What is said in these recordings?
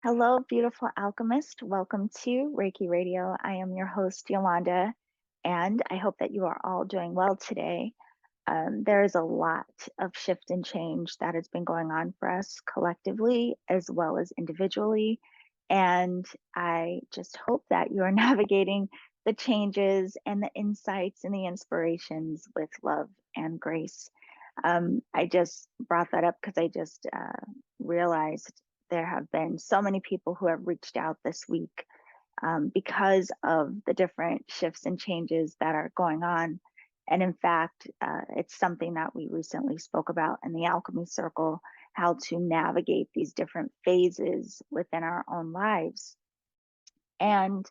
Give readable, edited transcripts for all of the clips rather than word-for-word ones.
Hello, beautiful alchemist. Welcome to Reiki Radio. I am your host, Yolanda, and I hope that you are all doing well today. There is a lot of shift and change that has been going on for us collectively as well as individually. And I just hope that you are navigating the changes and the insights and the inspirations with love and grace. I just brought that up because I just realized there have been so many people who have reached out this week because of the different shifts and changes that are going on. And in fact, it's something that we recently spoke about in the Alchemy Circle, how to navigate these different phases within our own lives. And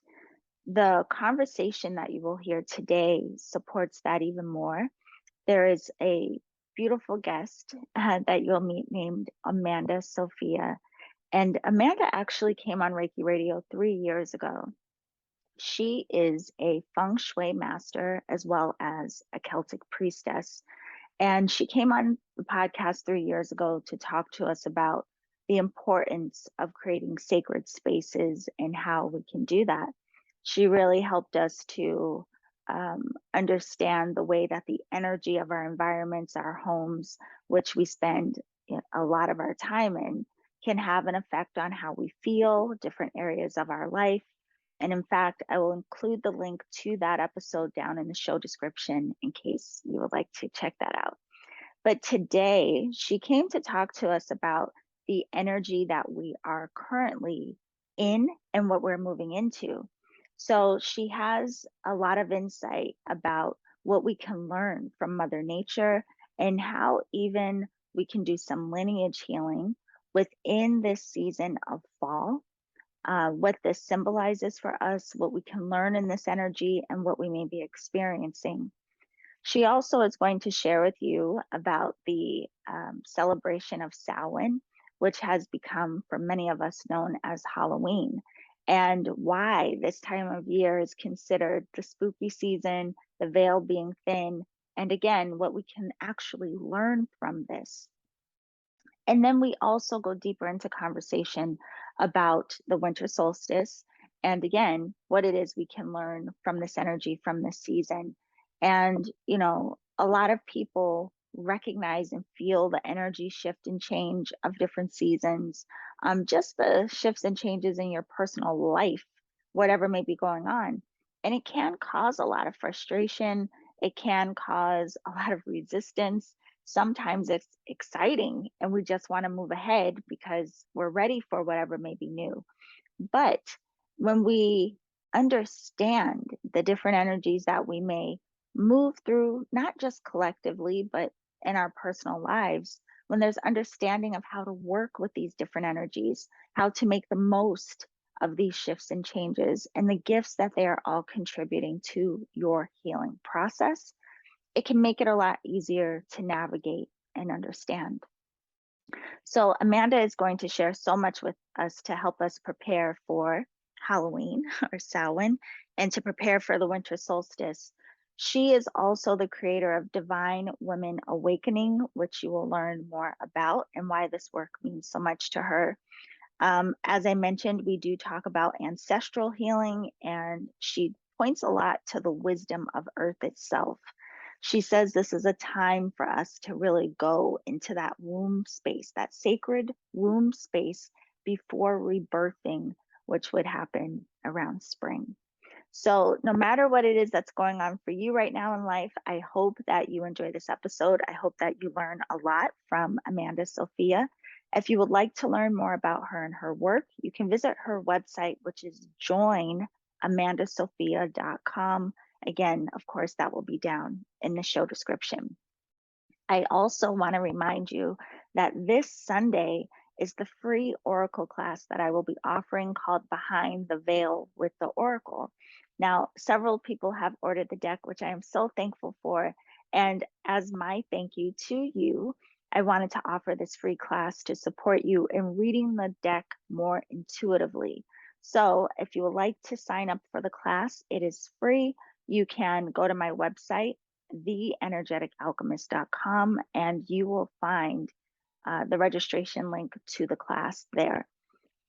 the conversation that you will hear today supports that even more. There is a beautiful guest that you'll meet named Amanda Sophia. And Amanda actually came on Reiki Radio 3 years ago. She is a Feng Shui Master as well as a Celtic Priestess. And she came on the podcast 3 years ago to talk to us about the importance of creating sacred spaces and how we can do that. She really helped us to understand the way that the energy of our environments, our homes, which we spend a lot of our time in, can have an effect on how we feel, different areas of our life. And in fact, I will include the link to that episode down in the show description in case you would like to check that out. But today, she came to talk to us about the energy that we are currently in and what we're moving into. So she has a lot of insight about what we can learn from Mother Nature and how even we can do some lineage healing within this season of fall, what this symbolizes for us, what we can learn in this energy, and what we may be experiencing. She also is going to share with you about the celebration of Samhain, which has become, for many of us, known as Halloween, and why this time of year is considered the spooky season, the veil being thin, and again, what we can actually learn from this. And then we also go deeper into conversation about the winter solstice. And again, what it is we can learn from this energy, from this season. And, a lot of people recognize and feel the energy shift and change of different seasons, just the shifts and changes in your personal life, whatever may be going on. And it can cause a lot of frustration. It can cause a lot of resistance. Sometimes it's exciting and we just want to move ahead because we're ready for whatever may be new. But when we understand the different energies that we may move through, not just collectively, but in our personal lives, when there's understanding of how to work with these different energies, how to make the most of these shifts and changes, and the gifts that they are all contributing to your healing process, it can make it a lot easier to navigate and understand. So Amanda is going to share so much with us to help us prepare for Halloween or Samhain and to prepare for the winter solstice. She is also the creator of Divine Women Awakening, which you will learn more about and why this work means so much to her. As I mentioned, we do talk about ancestral healing, and she points a lot to the wisdom of Earth itself. She says this is a time for us to really go into that womb space, that sacred womb space before rebirthing, which would happen around spring. So, no matter what it is that's going on for you right now in life, I hope that you enjoy this episode. I hope that you learn a lot from Amanda Sophia. If you would like to learn more about her and her work, you can visit her website, which is joinamandasophia.com. Again, of course, that will be down in the show description. I also want to remind you that this Sunday is the free Oracle class that I will be offering called Behind the Veil with the Oracle. Now, several people have ordered the deck, which I am so thankful for. And as my thank you to you, I wanted to offer this free class to support you in reading the deck more intuitively. So if you would like to sign up for the class, it is free. You can go to my website, theenergeticalchemist.com, and you will find the registration link to the class there.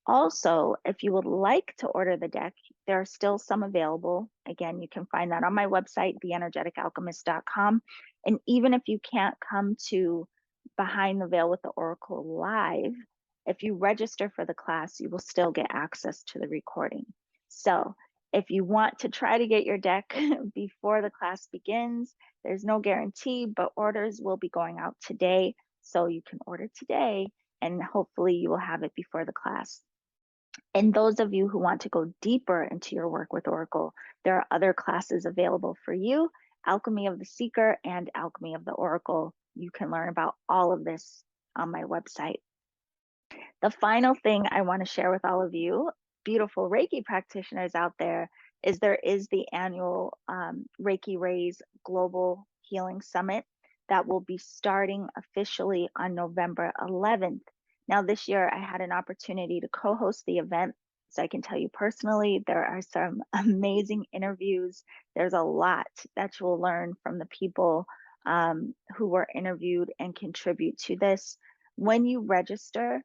Also, if you would like to order the deck, there are still some available. Again, you can find that on my website, theenergeticalchemist.com. And even if you can't come to Behind the Veil with the Oracle live, if you register for the class, you will still get access to the recording. So if you want to try to get your deck before the class begins, there's no guarantee, but orders will be going out today. So you can order today and hopefully you will have it before the class. And those of you who want to go deeper into your work with Oracle, there are other classes available for you, Alchemy of the Seeker and Alchemy of the Oracle. You can learn about all of this on my website. The final thing I want to share with all of you, beautiful Reiki practitioners out there, is there is the annual Reiki Rays Global Healing Summit that will be starting officially on November 11th. Now, this year I had an opportunity to co-host the event, so I can tell you personally, there are some amazing interviews. There's a lot that you'll learn from the people who were interviewed and contribute to this. When you register,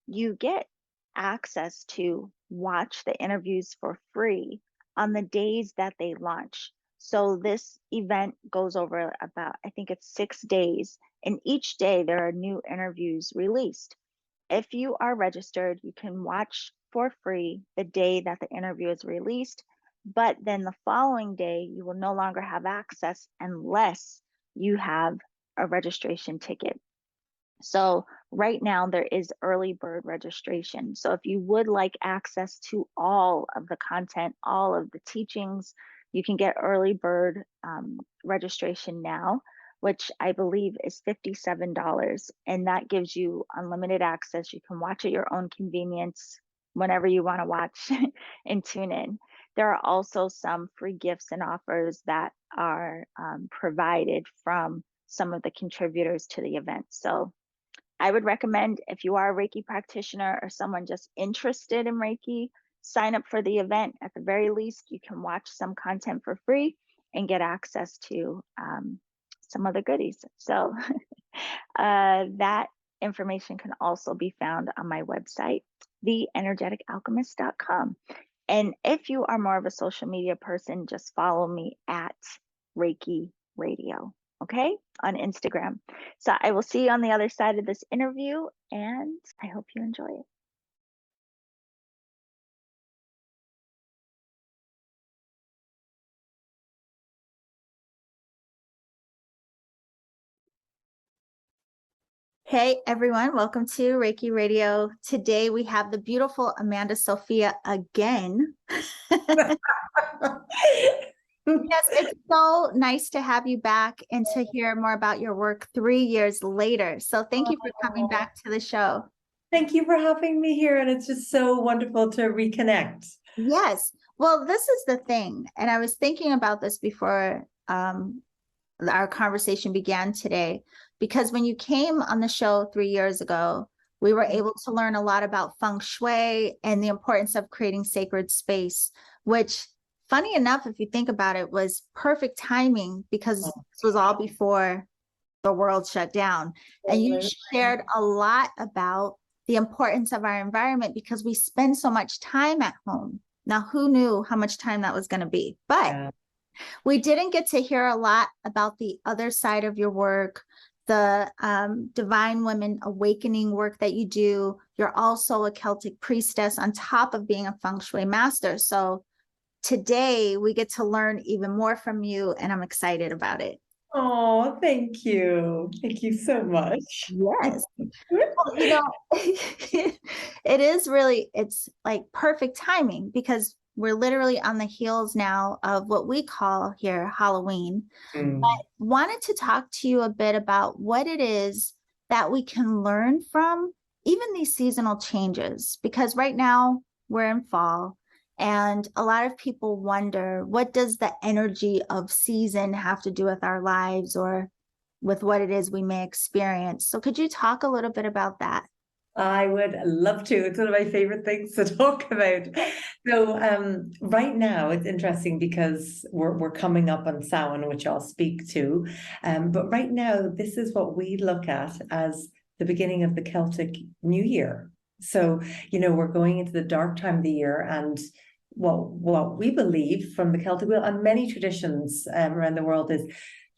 you get access to watch the interviews for free on the days that they launch. So this event goes over about, I think it's 6 days, and each day there are new interviews released. If you are registered, you can watch for free the day that the interview is released, but then the following day you will no longer have access unless you have a registration ticket. So right now there is early bird registration. So if you would like access to all of the content, all of the teachings, you can get early bird registration now, which I believe is $57. And that gives you unlimited access. You can watch at your own convenience whenever you want to watch and tune in. There are also some free gifts and offers that are provided from some of the contributors to the event. So I would recommend, if you are a Reiki practitioner or someone just interested in Reiki, sign up for the event. At the very least, you can watch some content for free and get access to some other goodies. So that information can also be found on my website, theenergeticalchemist.com. And if you are more of a social media person, just follow me at Reiki Radio, okay, on Instagram. So I will see you on the other side of this interview, and I hope you enjoy it. Hey everyone, welcome to Reiki Radio. Today we have the beautiful Amanda Sophia again. Yes, it's so nice to have you back and to hear more about your work 3 years later. So thank you for coming back to the show. Thank you for having me here. And it's just so wonderful to reconnect. Yes. Well, this is the thing. And I was thinking about this before our conversation began today, because when you came on the show 3 years ago, we were able to learn a lot about Feng Shui and the importance of creating sacred space, which, funny enough, if you think about it, was perfect timing because this was all before the world shut down. And you shared a lot about the importance of our environment because we spend so much time at home. Now, who knew how much time that was going to be? But we didn't get to hear a lot about the other side of your work, the divine women awakening work that you do. You're also a Celtic priestess on top of being a Feng Shui master. So today we get to learn even more from you, and I'm excited about it. Oh, thank you. Thank you so much. Yes. Well, you know, it is really, it's like perfect timing because we're literally on the heels now of what we call here Halloween. But wanted to talk to you a bit about what it is that we can learn from even these seasonal changes, because right now we're in fall and a lot of people wonder, what does the energy of season have to do with our lives or with what it is we may experience? So could you talk a little bit about that? I would love to. It's one of my favorite things to talk about. So right now it's interesting because we're coming up on Samhain, which I'll speak to. But right now, this is what we look at as the beginning of the Celtic New Year. So, we're going into the dark time of the year, and what we believe from the Celtic wheel and many traditions around the world is,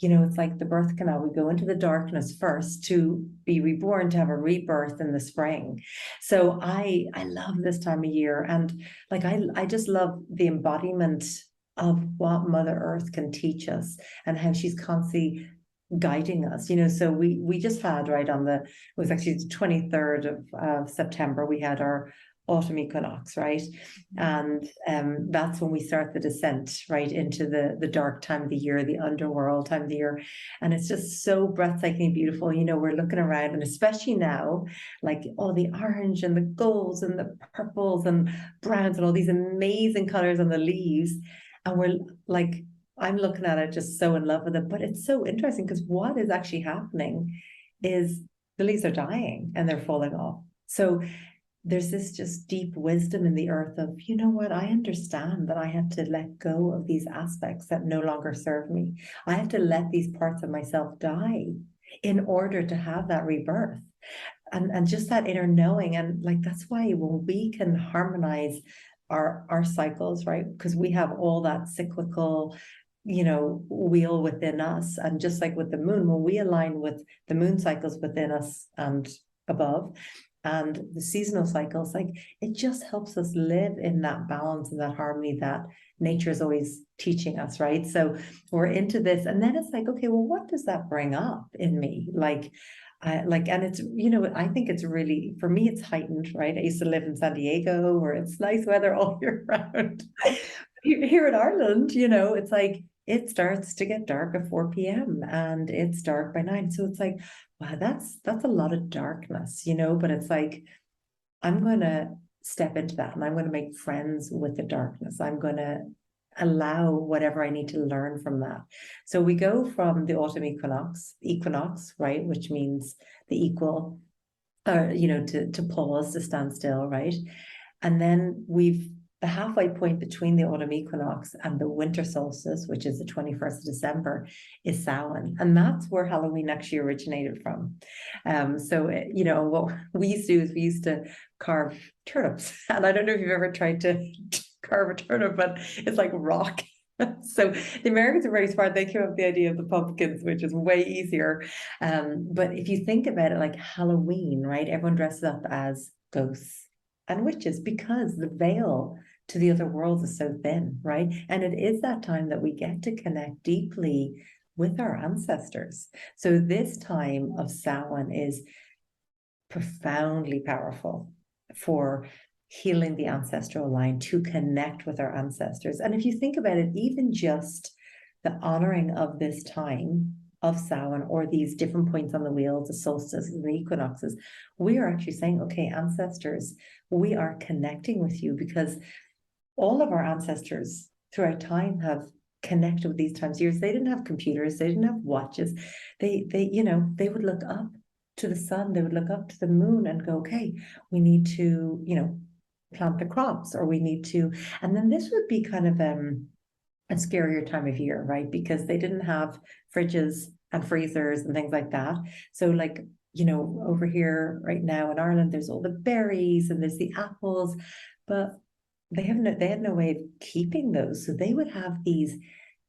it's like the birth canal. We go into the darkness first to be reborn, to have a rebirth in the spring. So I love this time of year, and like I just love the embodiment of what Mother Earth can teach us and how she's constantly guiding us. So we just had, right, it was actually the 23rd of September, we had our autumn equinox, right? And that's when we start the descent, right, into the dark time of the year, the underworld time of the year. And it's just so breathtakingly beautiful. We're looking around, and especially now, like all the orange and the golds and the purples and browns and all these amazing colors on the leaves. And we're like, I'm looking at it just so in love with it. But it's so interesting because what is actually happening is the leaves are dying and they're falling off. So there's this just deep wisdom in the earth of, what, I understand that I have to let go of these aspects that no longer serve me. I have to let these parts of myself die in order to have that rebirth. And just that inner knowing. And like, that's why when we can harmonize our cycles, right? Because we have all that cyclical, wheel within us. And just like with the moon, when we align with the moon cycles within us and above, and the seasonal cycles, like, it just helps us live in that balance and that harmony that nature is always teaching us, right? So we're into this, and then it's like, okay, well, what does that bring up in me? And it's, I think it's really, for me, it's heightened, right? I used to live in San Diego where it's nice weather all year round. Here in Ireland, it's like, it starts to get dark at 4 p.m. and it's dark by 9. So it's like, wow, that's a lot of darkness, but it's like, I'm going to step into that, and I'm going to make friends with the darkness. I'm going to allow whatever I need to learn from that. So we go from the autumn equinox, right, which means the equal, to pause, to stand still, right? And then the halfway point between the autumn equinox and the winter solstice, which is the 21st of December, is Samhain. And that's where Halloween actually originated from. So, what we used to do is we used to carve turnips. And I don't know if you've ever tried to carve a turnip, but it's like rock. So the Americans are very smart. They came up with the idea of the pumpkins, which is way easier. But if you think about it, like Halloween, right? Everyone dresses up as ghosts and witches because the veil to the other world is so thin, right? And it is that time that we get to connect deeply with our ancestors. So this time of Samhain is profoundly powerful for healing the ancestral line, to connect with our ancestors. And if you think about it, even just the honoring of this time of Samhain, or these different points on the wheel, the solstices and the equinoxes, we are actually saying, okay, ancestors, we are connecting with you, because all of our ancestors throughout time have connected with these times of years. They didn't have computers, they didn't have watches. They would look up to the sun, they would look up to the moon and go, okay, we need to, plant the crops, or we need to, and then this would be kind of a scarier time of year, right? Because they didn't have fridges and freezers and things like that. So like, over here right now in Ireland, there's all the berries and there's the apples, but they had no way of keeping those. So they would have these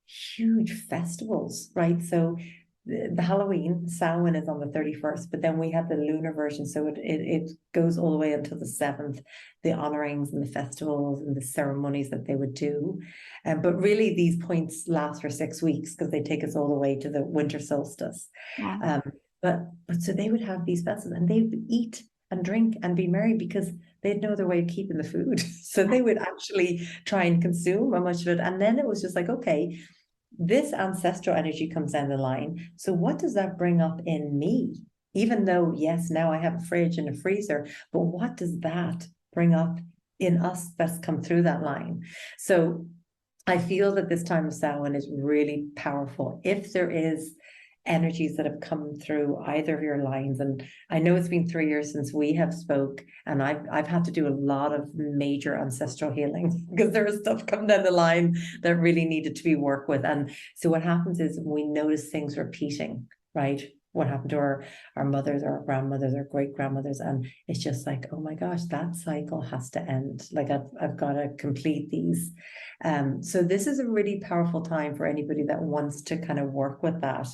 huge festivals, right? So the Halloween, Samhain is on the 31st, but then we have the lunar version. So it goes all the way until the 7th, the honorings and the festivals and the ceremonies that they would do. But really these points last for 6 weeks because they take us all the way to the winter solstice. Wow. But so they would have these festivals and they would eat and drink and be merry because they had no other way of keeping the food. So they would actually try and consume much of it. And then it was just like, okay, this ancestral energy comes down the line. So what does that bring up in me? Even though, yes, now I have a fridge and a freezer, but what does that bring up in us that's come through that line? So I feel that this time of Samhain is really powerful. If there is energies that have come through either of your lines, and I know it's been 3 years since we have spoke, and I've had to do a lot of major ancestral healing because there was stuff coming down the line that really needed to be worked with. And so what happens is we notice things repeating, right? what happened to our mothers or our grandmothers or great grandmothers. And it's just like, oh my gosh, that cycle has to end. Like I've got to complete these. So this is a really powerful time for anybody that wants to kind of work with that.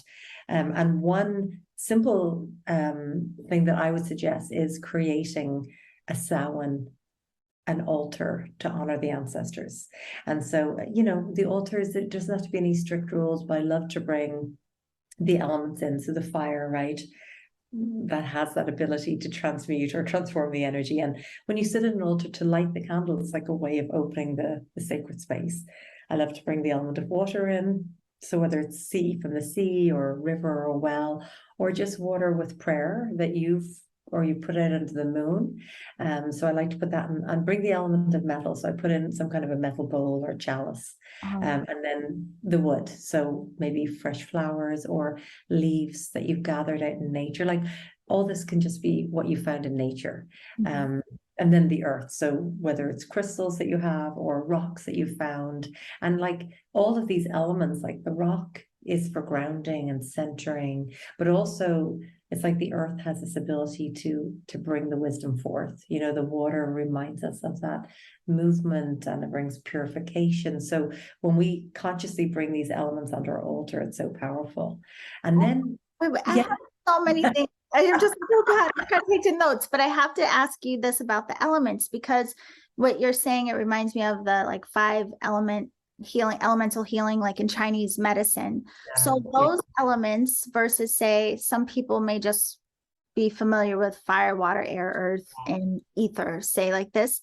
And one simple thing that I would suggest is creating a Samhain, an altar to honor the ancestors. And so, the altars, there doesn't have to be any strict rules, but I love to bring the elements in. So the fire, right, that has that ability to transmute or transform the energy. And when you sit at an altar, to light the candle, it's like a way of opening the sacred space. I love to bring the element of water in. So whether it's sea from the sea or a river or a well, or just water with prayer that you put it into the moon. So I like to put that in and bring the element of metal. So I put in some kind of a metal bowl or chalice, and then the wood. So maybe fresh flowers or leaves that you've gathered out in nature. Like all this can just be what you found in nature. And then the earth. So whether it's crystals that you have or rocks that you found, and like all of these elements, like the rock is for grounding and centering, but also it's like the earth has this ability to bring the wisdom forth. The water reminds us of that movement, and it brings purification. So when we consciously bring these elements under our altar, it's so powerful. And then wait, I have so many things. I'm just, oh God, I'm trying to take notes, but I have to ask you this about the elements, because what you're saying, it reminds me of the like 5-element healing, elemental healing, like in Chinese medicine. So those elements versus, say, some people may just be familiar with fire, water, air, earth, and ether, say like this.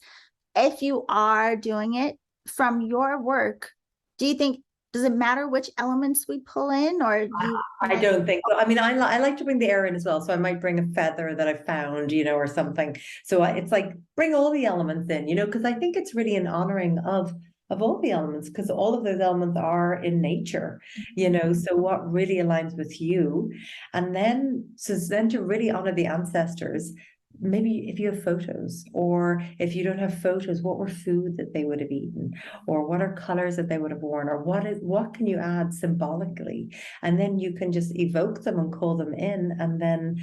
If you are doing it from your work, do you think, does it matter which elements we pull in, or do you? I don't think so. I mean, I like to bring the air in as well. So I might bring a feather that I found, or something. So it's like, bring all the elements in, because I think it's really an honoring of all the elements, because all of those elements are in nature, so what really aligns with you. And then, to really honor the ancestors, maybe if you have photos, or if you don't have photos, what were food that they would have eaten, or what are colors that they would have worn, or what can you add symbolically, and then you can just evoke them and call them in, and then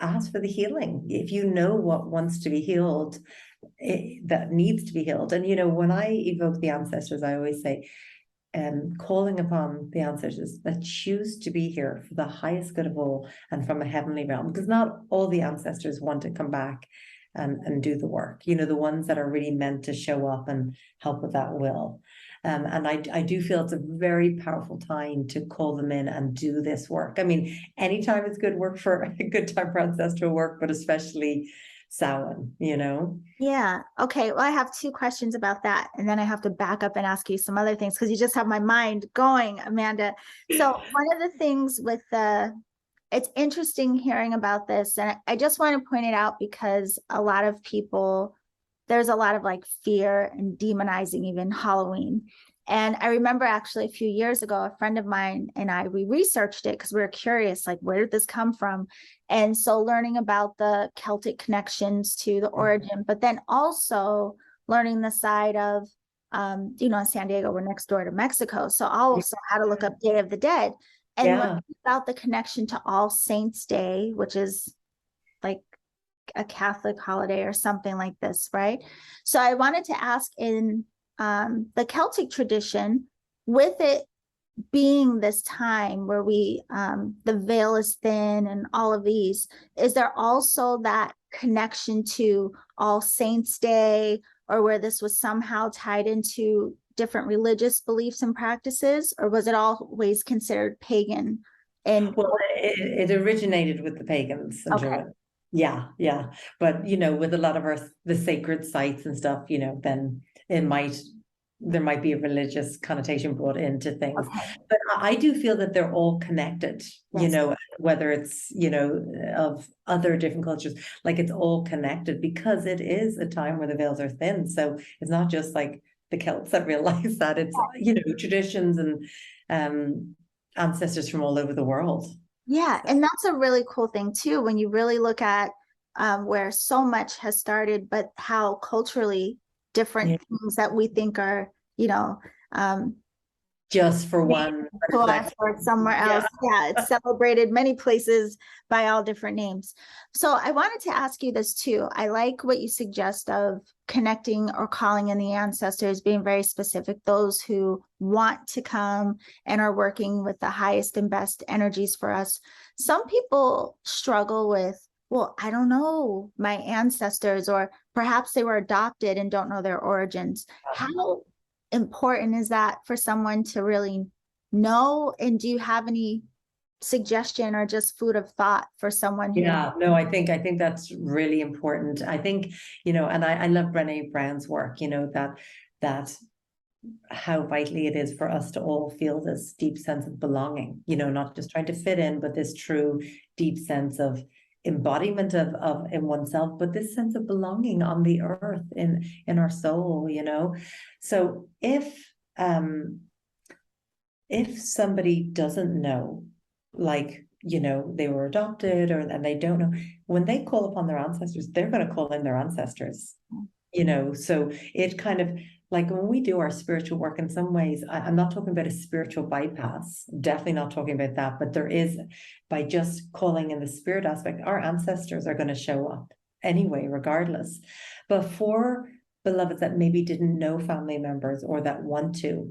ask for the healing if you know what wants to be healed, that needs to be healed. And when I evoke the ancestors, I always say, calling upon the ancestors that choose to be here for the highest good of all and from a heavenly realm, because not all the ancestors want to come back and do the work. The ones that are really meant to show up and help with that will. And I do feel it's a very powerful time to call them in and do this work. I mean, anytime is good time for ancestral work, but especially Samhain, Yeah. Okay. Well, I have 2 questions about that, and then I have to back up and ask you some other things, because you just have my mind going, Amanda. So one of the things with it's interesting hearing about this, and I just want to point it out because a lot of people, there's a lot of like fear and demonizing even Halloween. And I remember actually a few years ago, a friend of mine and we researched it because we were curious, like, where did this come from? And so learning about the Celtic connections to the origin, but then also learning the side of, in San Diego, we're next door to Mexico. So I also had to look up Day of the Dead and learn about the connection to All Saints Day, which is like a Catholic holiday or something like this, right? So I wanted to ask, in the Celtic tradition, with it being this time where the veil is thin and all of these, is there also that connection to All Saints Day, or where this was somehow tied into different religious beliefs and practices, or was it always considered pagan? And well, it originated with the pagans. Okay. Yeah. But with a lot of the sacred sites and stuff, then there might be a religious connotation brought into things. Okay. But I do feel that they're all connected, Yes. whether it's, of other different cultures, like it's all connected, because it is a time where the veils are thin. So it's not just like the Celts that realize that, it's, traditions and ancestors from all over the world. Yeah. And that's a really cool thing too, when you really look at where so much has started, but how culturally different things that we think are, just for named one. to us or somewhere else. Yeah, it's celebrated many places by all different names. So I wanted to ask you this too. I like what you suggest of connecting or calling in the ancestors, being very specific, those who want to come and are working with the highest and best energies for us. Some people struggle with, well, I don't know my ancestors, or perhaps they were adopted and don't know their origins. How important is that for someone to really know? And do you have any suggestion or just food of thought for someone who? Yeah, no, I think that's really important. I think, and I love Brené Brown's work, that how vitally it is for us to all feel this deep sense of belonging, not just trying to fit in, but this true deep sense of embodiment of in oneself, but this sense of belonging on the earth, in our soul. So if somebody doesn't know, like, they were adopted, and they don't know, when they call upon their ancestors, they're going to call in their ancestors. So it kind of, like, when we do our spiritual work, in some ways, I'm not talking about a spiritual bypass, definitely not talking about that, but there is, by just calling in the spirit aspect, our ancestors are going to show up anyway, regardless. But for beloveds that maybe didn't know family members, or that want to,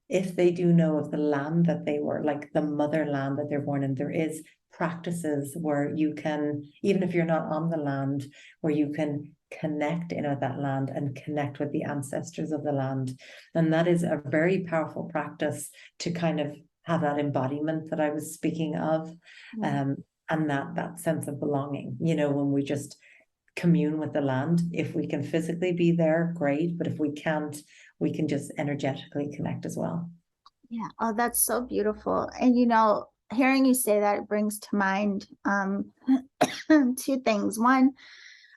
if they do know of the land that they were, like the motherland that they're born in, there is practices where you can, even if you're not on the land, where you can connect in at that land and connect with the ancestors of the land. And that is a very powerful practice to kind of have that embodiment that I was speaking of, and that sense of belonging, when we just commune with the land. If we can physically be there, great, but if we can't, we can just energetically connect as well. Yeah. Oh, that's so beautiful. And hearing you say that, it brings to mind two things. One,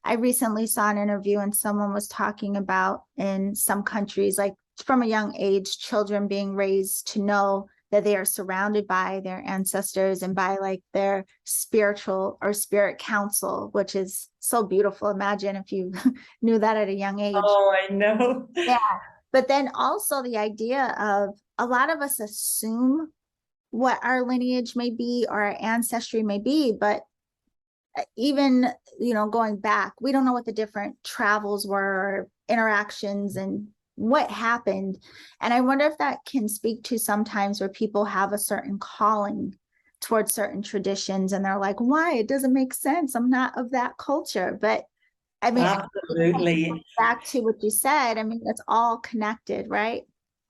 I recently saw an interview and someone was talking about, in some countries, like from a young age, children being raised to know that they are surrounded by their ancestors and by like their spiritual or spirit council, which is so beautiful. Imagine if you knew that at a young age. Oh, I know. Yeah. But then also the idea of, a lot of us assume what our lineage may be or our ancestry may be, but even, going back, we don't know what the different travels were, or interactions, and what happened. And I wonder if that can speak to sometimes where people have a certain calling towards certain traditions and they're like, why? It doesn't make sense. I'm not of that culture. But I mean, Absolutely. back to what you said, I mean, it's all connected, right?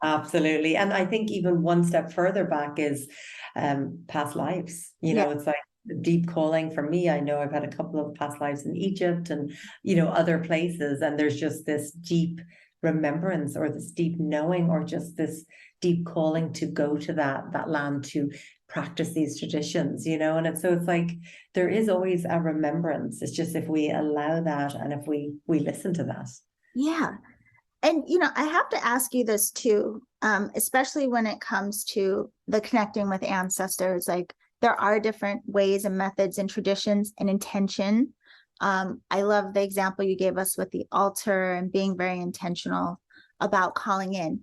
Absolutely. And I think even one step further back is past lives. Yeah. It's like the deep calling for me. I know I've had a couple of past lives in Egypt and, other places. And there's just this deep remembrance, or this deep knowing, or just this deep calling to go to that land, to practice these traditions, and it's like there is always a remembrance. It's just if we allow that, and if we listen to that. Yeah. And, I have to ask you this too, especially when it comes to the connecting with ancestors. Like, there are different ways and methods and traditions and intention. I love the example you gave us with the altar and being very intentional about calling in.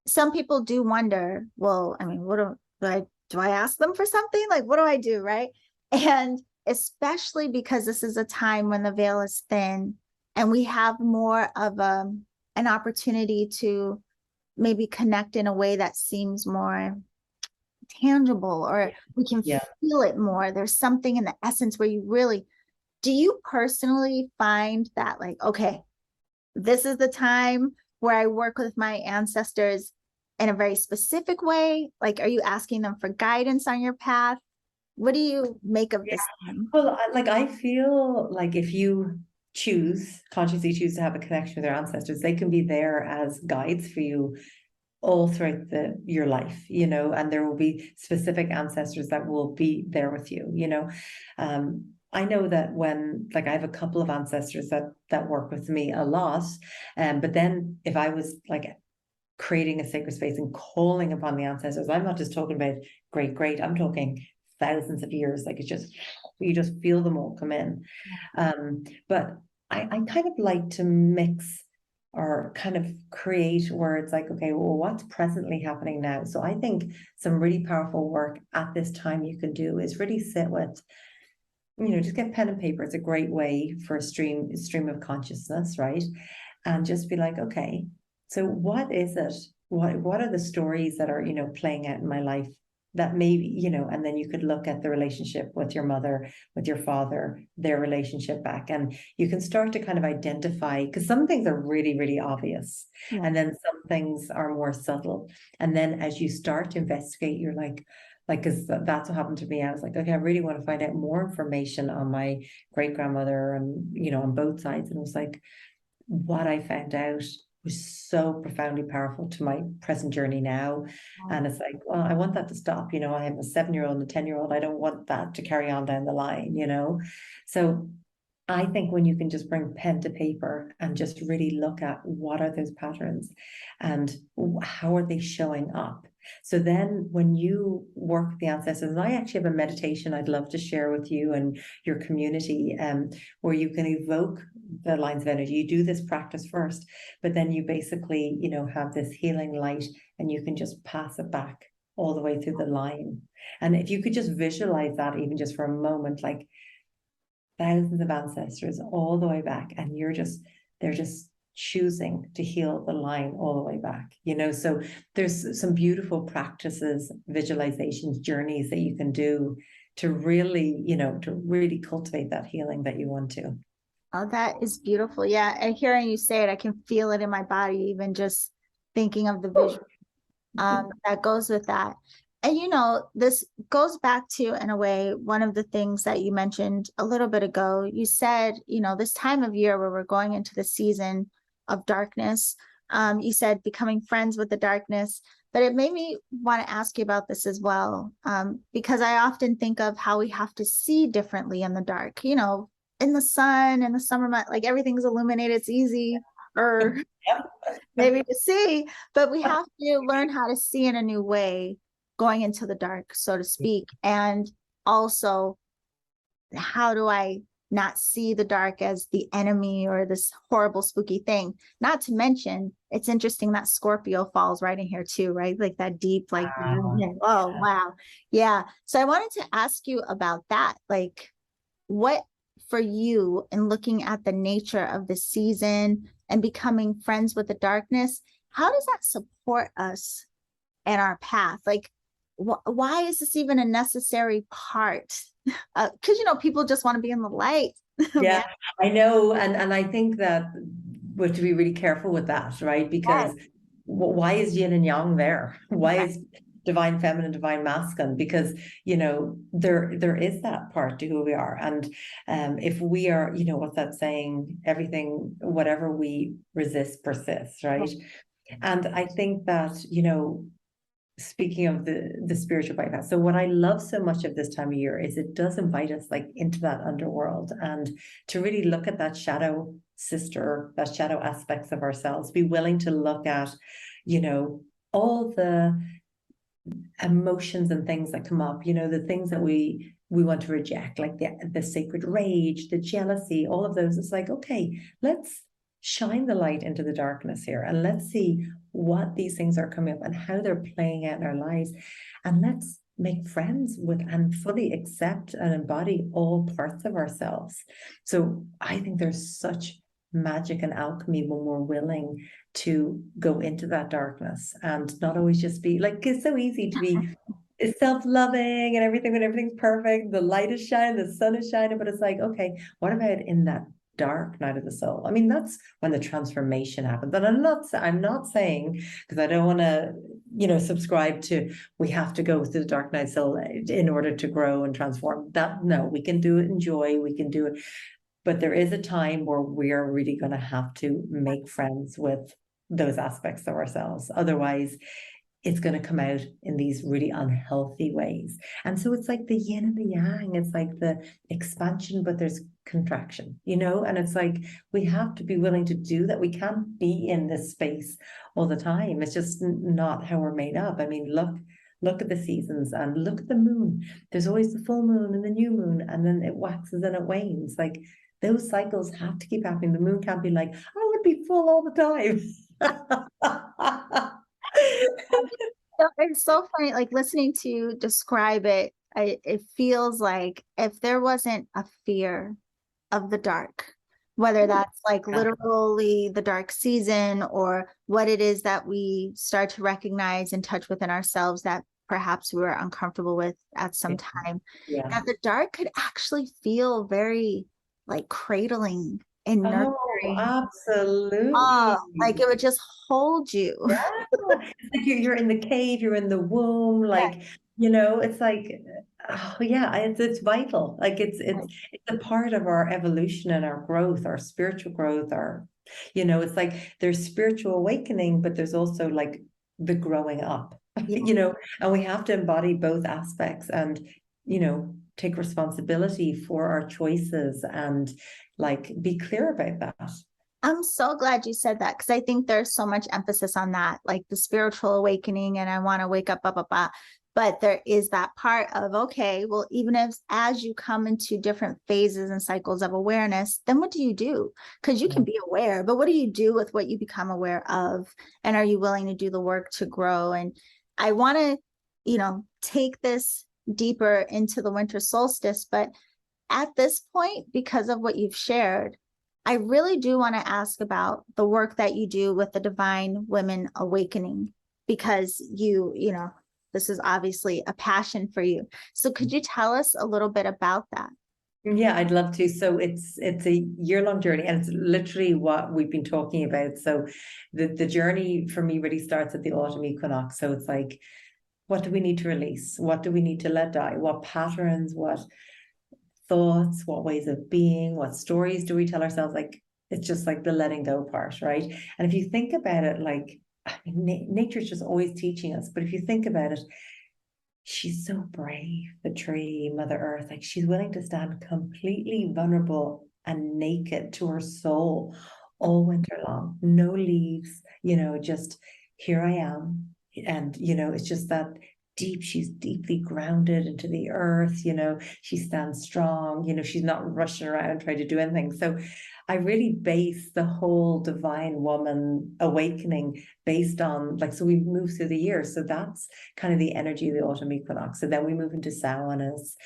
Some people do wonder, well, I mean, what do I ask them for something? Like, what do I do? Right. And especially because this is a time when the veil is thin and we have more of an opportunity to maybe connect in a way that seems more tangible, or we can feel it more. There's something in the essence where you really, do you personally find that, like, okay, this is the time where I work with my ancestors in a very specific way? Like, are you asking them for guidance on your path? What do you make of this time? Well, I feel like if you consciously choose to have a connection with your ancestors, they can be there as guides for you all throughout your life, and there will be specific ancestors that will be there with you. I know that when, like, I have a couple of ancestors that work with me a lot, but then if I was like creating a sacred space and calling upon the ancestors, I'm not just talking about great, I'm talking thousands of years. Like, it's just, you just feel them all come in. But I kind of like to mix or kind of create words like, okay, well, what's presently happening now? So I think some really powerful work at this time you can do is really sit with, just get pen and paper. It's a great way for a stream of consciousness, right? And just be like, okay, so what is it? What are the stories that are, playing out in my life that maybe, and then you could look at the relationship with your mother, with your father, their relationship back. And you can start to kind of identify, because some things are really, really obvious. Yeah. And then some things are more subtle. And then as you start to investigate, you're like, because that's what happened to me. I was like, okay, I really want to find out more information on my great grandmother and, on both sides. And it was like, what I found out was so profoundly powerful to my present journey now. And it's like, well, I want that to stop. I have a 7-year-old and a 10-year-old. I don't want that to carry on down the line, So I think when you can just bring pen to paper and just really look at what are those patterns and how are they showing up. So then when you work with the ancestors, and I actually have a meditation I'd love to share with you and your community, where you can evoke the lines of energy. You do this practice first, but then you basically, have this healing light and you can just pass it back all the way through the line. And if you could just visualize that even just for a moment, like thousands of ancestors all the way back, and they're just choosing to heal the line all the way back, so there's some beautiful practices, visualizations, journeys that you can do to really, to really cultivate that healing that you want to. Oh, that is beautiful. Yeah. And hearing you say it, I can feel it in my body, even just thinking of the vision that goes with that. And, this goes back to, in a way, one of the things that you mentioned a little bit ago. You said, this time of year where we're going into the season of darkness, you said becoming friends with the darkness, but it made me want to ask you about this as well, because I often think of how we have to see differently in the dark, in the sun, in the summer month, like everything's illuminated, it's easy, or maybe to see, but we have to learn how to see in a new way going into the dark, so to speak. And also, how do I not see the dark as the enemy or this horrible, spooky thing? Not to mention, it's interesting that Scorpio falls right in here too, right? Like that deep, like, oh, wow. Yeah. So I wanted to ask you about that. Like, what for you in looking at the nature of the season and becoming friends with the darkness, how does that support us in our path? Like, why is this even a necessary part? Because, people just want to be in the light. Yeah, I know. And I think that we have to be really careful with that, right? Because why is yin and yang there? Why is divine feminine, divine masculine? Because, there is that part to who we are. And if we are, what's that saying? Everything, whatever we resist persists, right? And I think that, speaking of the spiritual bypass, so what I love so much of this time of year is it does invite us like into that underworld and to really look at that shadow sister, that shadow aspects of ourselves, be willing to look at, all the emotions and things that come up, the things that we want to reject, like the sacred rage, the jealousy, all of those. It's like, okay, let's shine the light into the darkness here and let's see what these things are coming up and how they're playing out in our lives. And let's make friends with and fully accept and embody all parts of ourselves. So I think there's such magic and alchemy when we're willing to go into that darkness and not always just be like, it's so easy to be self-loving and everything when everything's perfect, the light is shining, the sun is shining, but it's like, okay, what about in that dark night of the soul? I mean, that's when the transformation happens. And I'm not saying, because I don't want to, subscribe to, we have to go through the dark night soul in order to grow and transform. That, no, we can do it in joy, we can do it. But there is a time where we're really going to have to make friends with those aspects of ourselves. Otherwise, it's going to come out in these really unhealthy ways. And so it's like the yin and the yang. It's like the expansion, but there's contraction, and it's like we have to be willing to do that. We can't be in this space all the time. It's just not how we're made up. I mean, look at the seasons and look at the moon. There's always the full moon and the new moon, and then it waxes and it wanes. Like those cycles have to keep happening. The moon can't be like, I would be full all the time. So it's so funny, like listening to you describe it, it feels like if there wasn't a fear of the dark, whether that's like Yeah. literally the dark season or what it is that we start to recognize and touch within ourselves that perhaps we were uncomfortable with at some time, Yeah. that the dark could actually feel very like cradling and Oh, nurturing. Oh, like absolutely. it would just hold you. Yeah. It's like you're in the cave, you're in the womb, Yeah. like, it's like, oh yeah, it's vital. Like it's a part of our evolution and our growth, our spiritual growth, it's like there's spiritual awakening, but there's also like the growing up, Yeah. and we have to embody both aspects and, take responsibility for our choices and like be clear about that. I'm so glad you said that because I think there's so much emphasis on that, like the spiritual awakening, and I want to wake up, blah, blah, blah. But there is that part of, okay, well, even if as you come into different phases and cycles of awareness, then what do you do? Because you can Yeah. be aware, but what do you do with what you become aware of? And are you willing to do the work to grow? And I want to, take this deeper into the winter solstice. But at this point, because of what you've shared, I really do want to ask about the work that you do with the Divine Women Awakening, because this is obviously a passion for you. So could you tell us a little bit about that? Yeah, I'd love to. So it's a year-long journey, and it's literally what we've been talking about. So the journey for me really starts at the autumn equinox. So it's like, what do we need to release? What do we need to let die? What patterns, what thoughts, what ways of being, what stories do we tell ourselves? Like it's just like the letting go part, right? And if you think about it, like I mean, nature's just always teaching us, but if you think about it, she's so brave, the tree, Mother Earth. Like she's willing to stand completely vulnerable and naked to her soul all winter long. No leaves, just here I am. And, it's just that she's deeply grounded into the earth, she stands strong, she's not rushing around trying to do anything. So I really base the whole divine woman awakening based on like, so we move through the year. So that's kind of the energy of the autumn equinox. So then we move into Samhain as,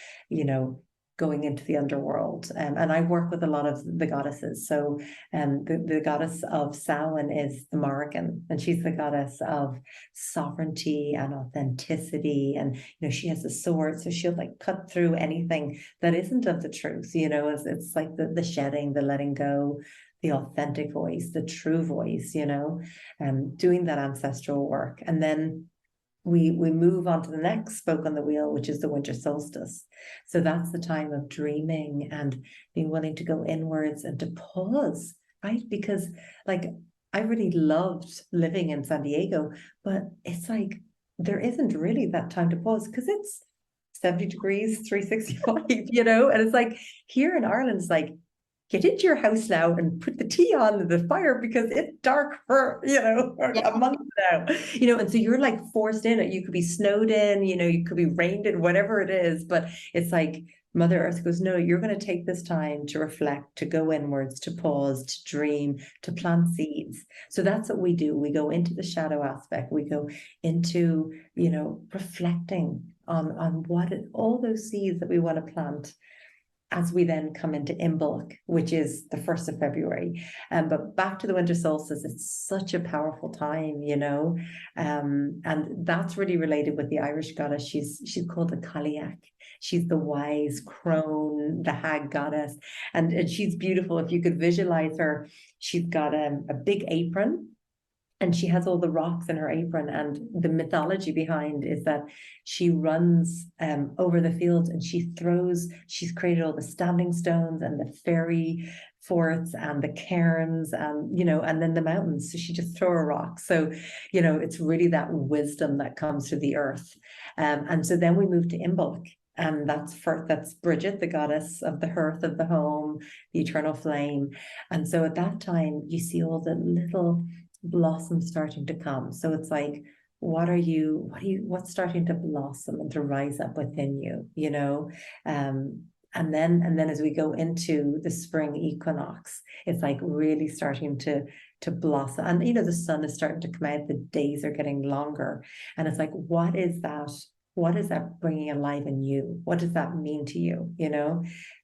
going into the underworld. And I work with a lot of the goddesses. So the goddess of Samhain is the Morrigan, and she's the goddess of sovereignty and authenticity. And, she has a sword, so she'll like cut through anything that isn't of the truth. It's like the shedding, the letting go, the authentic voice, the true voice, doing that ancestral work. And then we move on to the next spoke on the wheel, which is the winter solstice. So that's the time of dreaming and being willing to go inwards and to pause, right? Because like I really loved living in San Diego, but it's like there isn't really that time to pause because it's 70 degrees, 365, and it's like here in Ireland, it's like get into your house now and put the tea on the fire because it's dark for, for Yeah. a month now, and so you're like forced in it. You could be snowed in, you could be rained in, whatever it is. But it's like Mother Earth goes, no, you're going to take this time to reflect, to go inwards, to pause, to dream, to plant seeds. So that's what we do. We go into the shadow aspect. We go into, reflecting on all those seeds that we want to plant as we then come into Imbolc, which is the 1st of February. But back to the winter solstice, it's such a powerful time, and that's really related with the Irish goddess. She's called the Cailleach. She's the wise crone, the hag goddess, and she's beautiful. If you could visualize her, she's got a big apron, and she has all the rocks in her apron. And the mythology behind is that she runs over the fields and she's created all the standing stones and the fairy forts and the cairns and, and then the mountains. So she just throw a rock. So, it's really that wisdom that comes through the earth. And so then we move to Imbolc. And that's Bridget, the goddess of the hearth of the home, the eternal flame. And so at that time, you see all the little blossoms starting to come. So it's like, what's starting to blossom and to rise up within you, And then as we go into the spring equinox, it's like really starting to blossom. And the sun is starting to come out, the days are getting longer. And it's like, what is that? What is that bringing alive in you? What does that mean to you?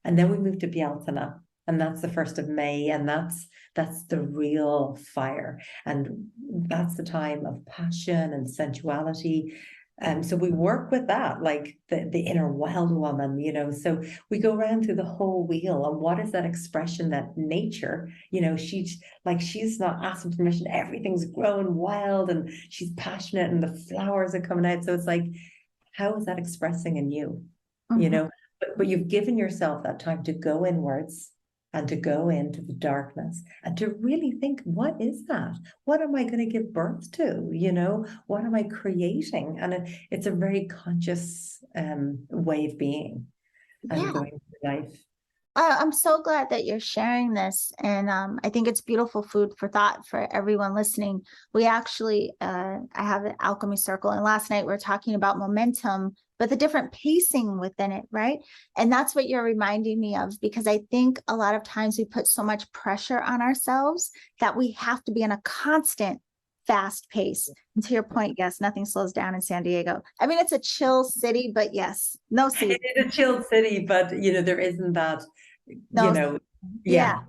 And then we move to Bealtaine, and that's the 1st of May, and that's the real fire. And that's the time of passion and sensuality. So we work with that, like the inner wild woman, so we go around through the whole wheel. And what is that expression that nature, she's not asking permission, everything's growing wild and she's passionate and the flowers are coming out. So it's like, how is that expressing in you? But you've given yourself that time to go inwards and to go into the darkness and to really think, what is that? What am I going to give birth to? What am I creating? And it's a very conscious way of being and going through life. I'm so glad that you're sharing this. And I think it's beautiful food for thought for everyone listening. We actually, I have an alchemy circle, and last night we were talking about momentum, but the different pacing within it, right? And that's what you're reminding me of, because I think a lot of times we put so much pressure on ourselves that we have to be in a constant fast pace. And to your point, yes, nothing slows down in San Diego. I mean, it's a chill city, but yes, no season. It is a chilled city, but there isn't that, No. Yeah.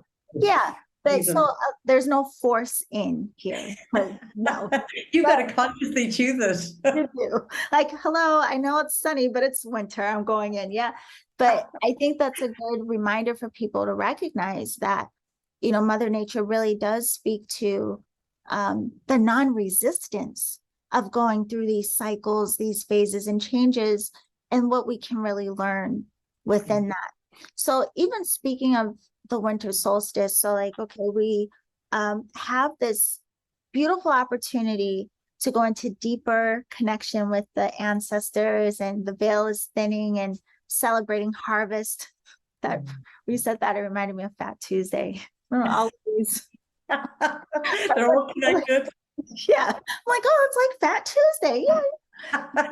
But so there's no force in here. But no. You got to consciously choose it. You do. Like, hello, I know it's sunny, but it's winter. I'm going in. Yeah. But I think that's a good reminder for people to recognize that, Mother Nature really does speak to the non-resistance of going through these cycles, these phases and changes, and what we can really learn within that. So even speaking of the winter solstice, so like, okay, we have this beautiful opportunity to go into deeper connection with the ancestors, and the veil is thinning and celebrating harvest. That we said that, it reminded me of Fat Tuesday. Always. They're all connected. Yeah. I'm like, oh, it's like Fat Tuesday. Yeah.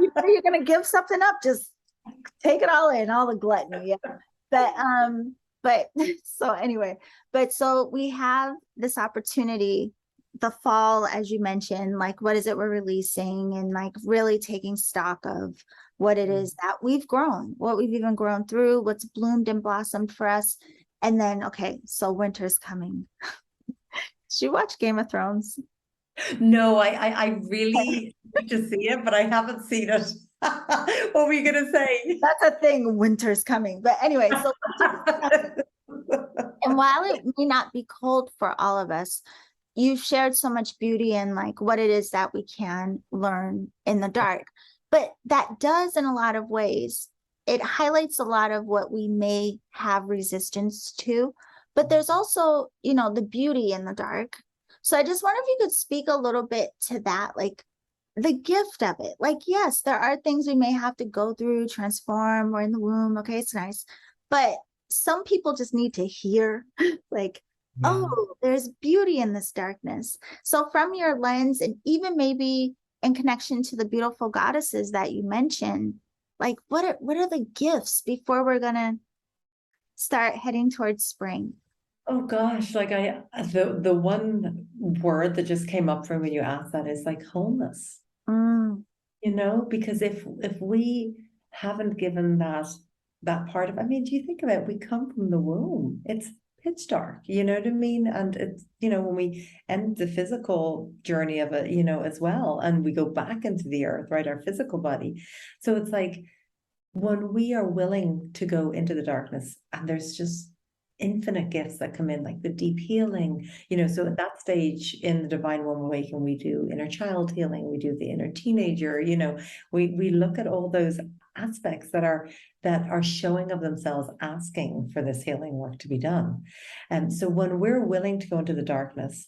You're going to give something up, just take it all in, all the gluttony. Yeah. But so anyway, so we have this opportunity, the fall, as you mentioned, like, what is it we're releasing, and like really taking stock of what it is that we've grown, what we've even grown through, what's bloomed and blossomed for us. And then, okay, so winter's coming. Did you watch Game of Thrones? No, I really need to see it, but I haven't seen it. What were you going to say? That's a thing, winter's coming. But anyway, so and while it may not be cold for all of us, you've shared so much beauty in like what it is that we can learn in the dark. But that does, in a lot of ways, it highlights a lot of what we may have resistance to. But there's also, the beauty in the dark. So I just wonder if you could speak a little bit to that, like the gift of it. Like, yes, there are things we may have to go through, transform, we're in the womb. Okay, it's nice. But some people just need to hear like, oh, there's beauty in this darkness. So from your lens, and even maybe in connection to the beautiful goddesses that you mentioned, like what are the gifts before we're going to start heading towards spring? Oh gosh, like the one word that just came up for me when you asked that is like wholeness. Because if we haven't given that part of, I mean, do you think about it? We come from the womb, it's pitch dark, you know what I mean? And it's, when we end the physical journey of it, as well, and we go back into the earth, right, our physical body. So it's like when we are willing to go into the darkness, and there's just infinite gifts that come in, like the deep healing, so at that stage in the Divine Woman Awakening, we do inner child healing, we do the inner teenager, we look at all those aspects that are showing of themselves, asking for this healing work to be done. And so when we're willing to go into the darkness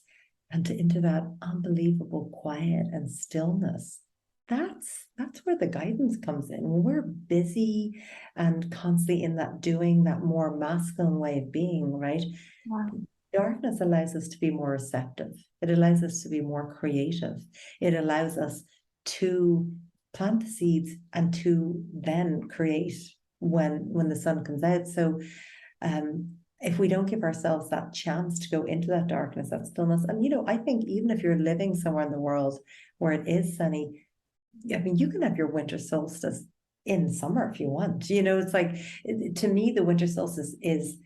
and into that unbelievable quiet and stillness, that's where the guidance comes in. When we're busy and constantly in that doing, that more masculine way of being, right? Wow. Darkness allows us to be more receptive. It allows us to be more creative. It allows us to plant the seeds and to then create when the sun comes out. So if we don't give ourselves that chance to go into that darkness, that stillness, and I think even if you're living somewhere in the world where it is sunny, I mean, you can have your winter solstice in summer if you want. It's like, to me, the winter solstice is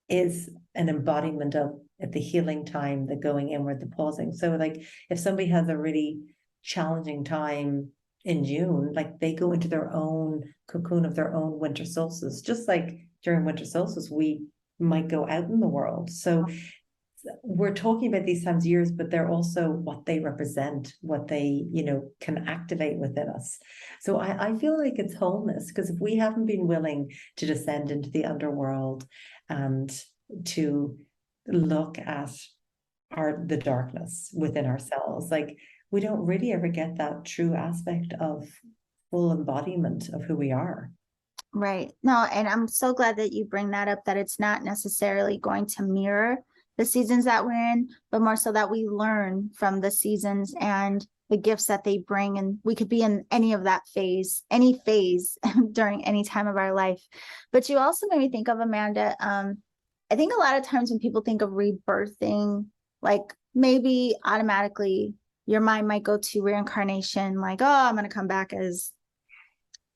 an embodiment of the healing time, the going inward, the pausing. So like if somebody has a really challenging time in June, like they go into their own cocoon of their own winter solstice, just like during winter solstice, we might go out in the world. So we're talking about these times years, but they're also what they represent, what they, can activate within us. So I feel like it's wholeness, because if we haven't been willing to descend into the underworld and to look at the darkness within ourselves, like we don't really ever get that true aspect of full embodiment of who we are. Right. No, and I'm so glad that you bring that up, that it's not necessarily going to mirror the seasons that we're in, but more so that we learn from the seasons and the gifts that they bring. And we could be in any of that phase, any phase during any time of our life. But you also made me think of, Amanda, I think a lot of times when people think of rebirthing, like maybe automatically your mind might go to reincarnation, like, oh, I'm going to come back as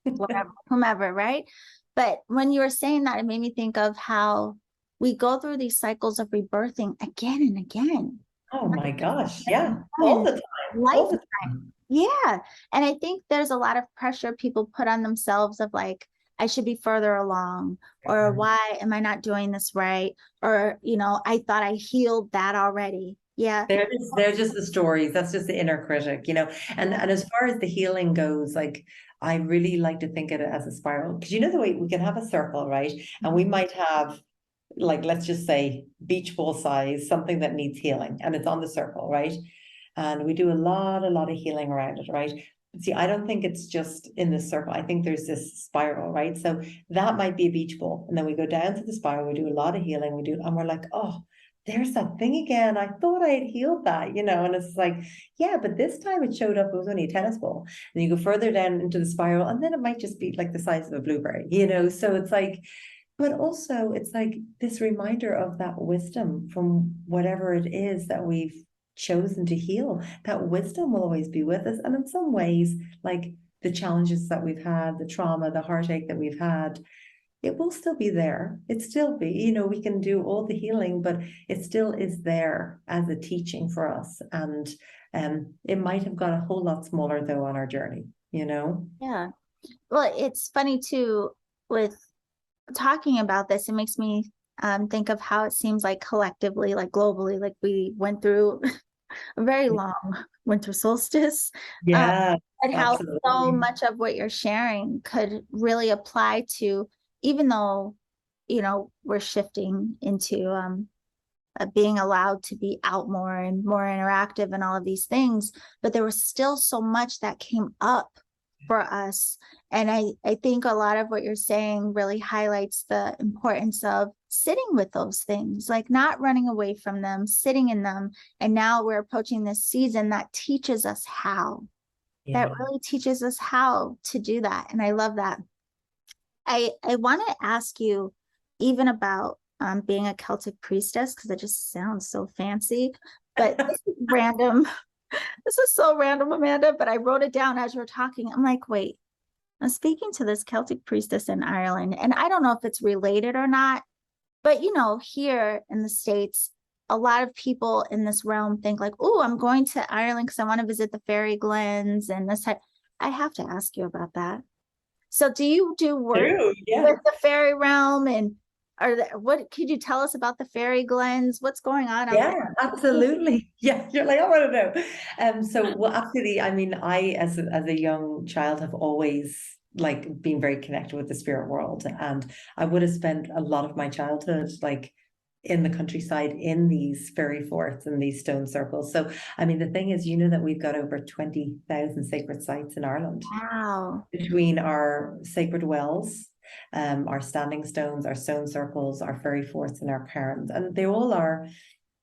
whatever, whomever, right? But when you were saying that, it made me think of how we go through these cycles of rebirthing again and again. Oh my gosh. Yeah. All the time. All the time. Yeah. And I think there's a lot of pressure people put on themselves of like, I should be further along, or why am I not doing this right? Or, I thought I healed that already. Yeah. They're just the stories. That's just the inner critic, And as far as the healing goes, like I really like to think of it as a spiral. Because the way we can have a circle, right? And we might have, like, let's just say beach ball size, something that needs healing, and it's on the circle, right? And we do a lot of healing around it, right? See, I don't think it's just in the circle. I think there's this spiral, right? So that might be a beach ball. And then we go down to the spiral, we do a lot of healing, and we're like, oh, there's that thing again. I thought I had healed that, and it's like, yeah, but this time it showed up, it was only a tennis ball. And you go further down into the spiral, and then it might just be like the size of a blueberry, So it's like, but also it's like this reminder of that wisdom from whatever it is that we've chosen to heal. That wisdom will always be with us. And in some ways, like the challenges that we've had, the trauma, the heartache that we've had, it will still be there. It still be, we can do all the healing, but it still is there as a teaching for us. And it might have got a whole lot smaller though on our journey, Yeah. Well, it's funny too, with talking about this, it makes me think of how it seems like collectively, like globally, like we went through a very long winter solstice. Yeah, and how so absolutely. much of what you're sharing could really apply to, even though, we're shifting into being allowed to be out more and more interactive and all of these things, but there was still so much that came up for us. And I think a lot of what you're saying really highlights the importance of sitting with those things, like not running away from them, sitting in them. And now we're approaching this season that teaches us how, that really teaches us how to do that. And I love that. I want to ask you even about being a Celtic priestess, because it just sounds so fancy, but this is random. This is so random, Amanda, but I wrote it down as you were talking. I'm like, wait, I'm speaking to this Celtic priestess in Ireland, and I don't know if it's related or not, but here in the States, a lot of people in this realm think like, oh, I'm going to Ireland because I want to visit the fairy glens and this type. I have to ask you about that. So do you do work with the fairy realm, and what could you tell us about the fairy glens? What's going on out there? Absolutely. Yeah, you're like, I want to know. Well, absolutely. I mean, I as a young child have always like been very connected with the spirit world, and I would have spent a lot of my childhood like in the countryside in these fairy forts and these stone circles. So, I mean, the thing is, that we've got over 20,000 sacred sites in Ireland. Wow. Between our sacred wells, our standing stones, our stone circles, our fairy forts, and our cairns. And they all are,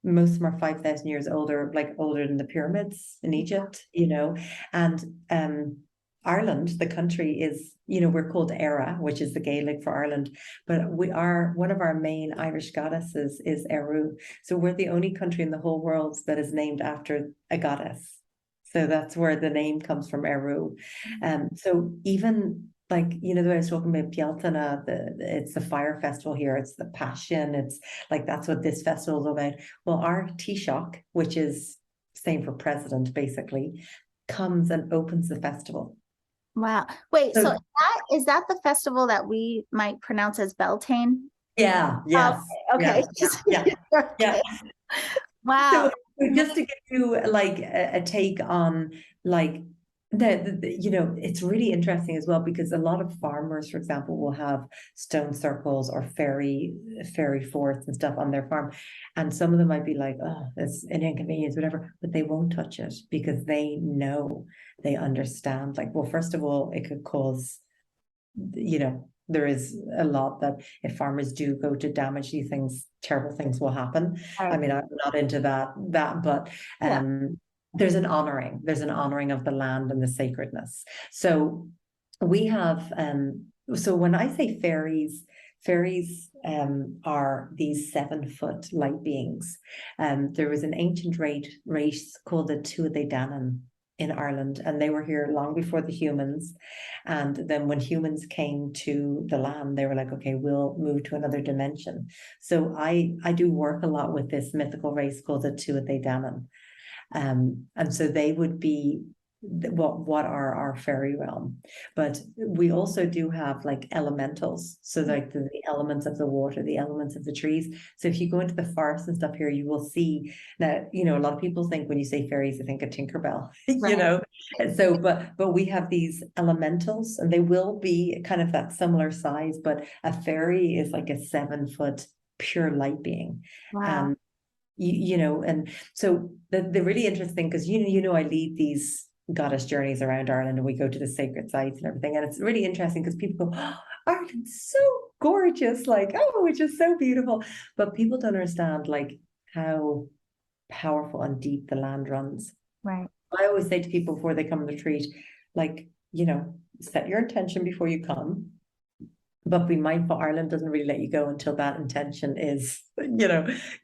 most of them are 5,000 years older, like older than the pyramids in Egypt, And Ireland, the country is, we're called Era, which is the Gaelic for Ireland, but one of our main Irish goddesses is Eru. So we're the only country in the whole world that is named after a goddess. So that's where the name comes from, Eru. So even like, the way I was talking about Pialtana, it's the fire festival here, it's the passion, it's like, that's what this festival is about. Well, our Taoiseach, which is same for president, basically, comes and opens the festival. Wow. Wait, so So is that the festival that we might pronounce as Beltane? yeah, Oh, yes, okay. yeah, yeah. Wow. So just to give you like a take on like it's really interesting as well, because a lot of farmers, for example, will have stone circles or fairy forts and stuff on their farm, and some of them might be like, oh, it's an inconvenience, whatever, but they won't touch it because they know, they understand. Like, well, first of all, it could cause, there is a lot that if farmers do go to damage these things, terrible things will happen. I Right. mean, I'm not into but Yeah. there's an honoring of the land and the sacredness. So we have so when I say fairies are these 7-foot light beings. There was an ancient race called the Tuatha Danann in Ireland, and they were here long before the humans. And then when humans came to the land, they were like, okay, we'll move to another dimension. So I do work a lot with this mythical race called the Tuatha Danann. And so they would be what are our fairy realm. But we also do have like elementals, so like the elements of the water, the elements of the trees. So if you go into the forest and stuff here, you will see now, a lot of people think when you say fairies, they think of Tinkerbell, Right. And so but we have these elementals, and they will be kind of that similar size, but a fairy is like a 7-foot pure light being. Wow. And and so the really interesting, because I lead these goddess journeys around Ireland, and we go to the sacred sites and everything, and it's really interesting because people go, oh, Ireland's so gorgeous, like, oh, it's just so beautiful, but people don't understand like how powerful and deep the land runs. Right. I always say to people before they come on the retreat, like, set your intention before you come, but be mindful, Ireland doesn't really let you go until that intention is,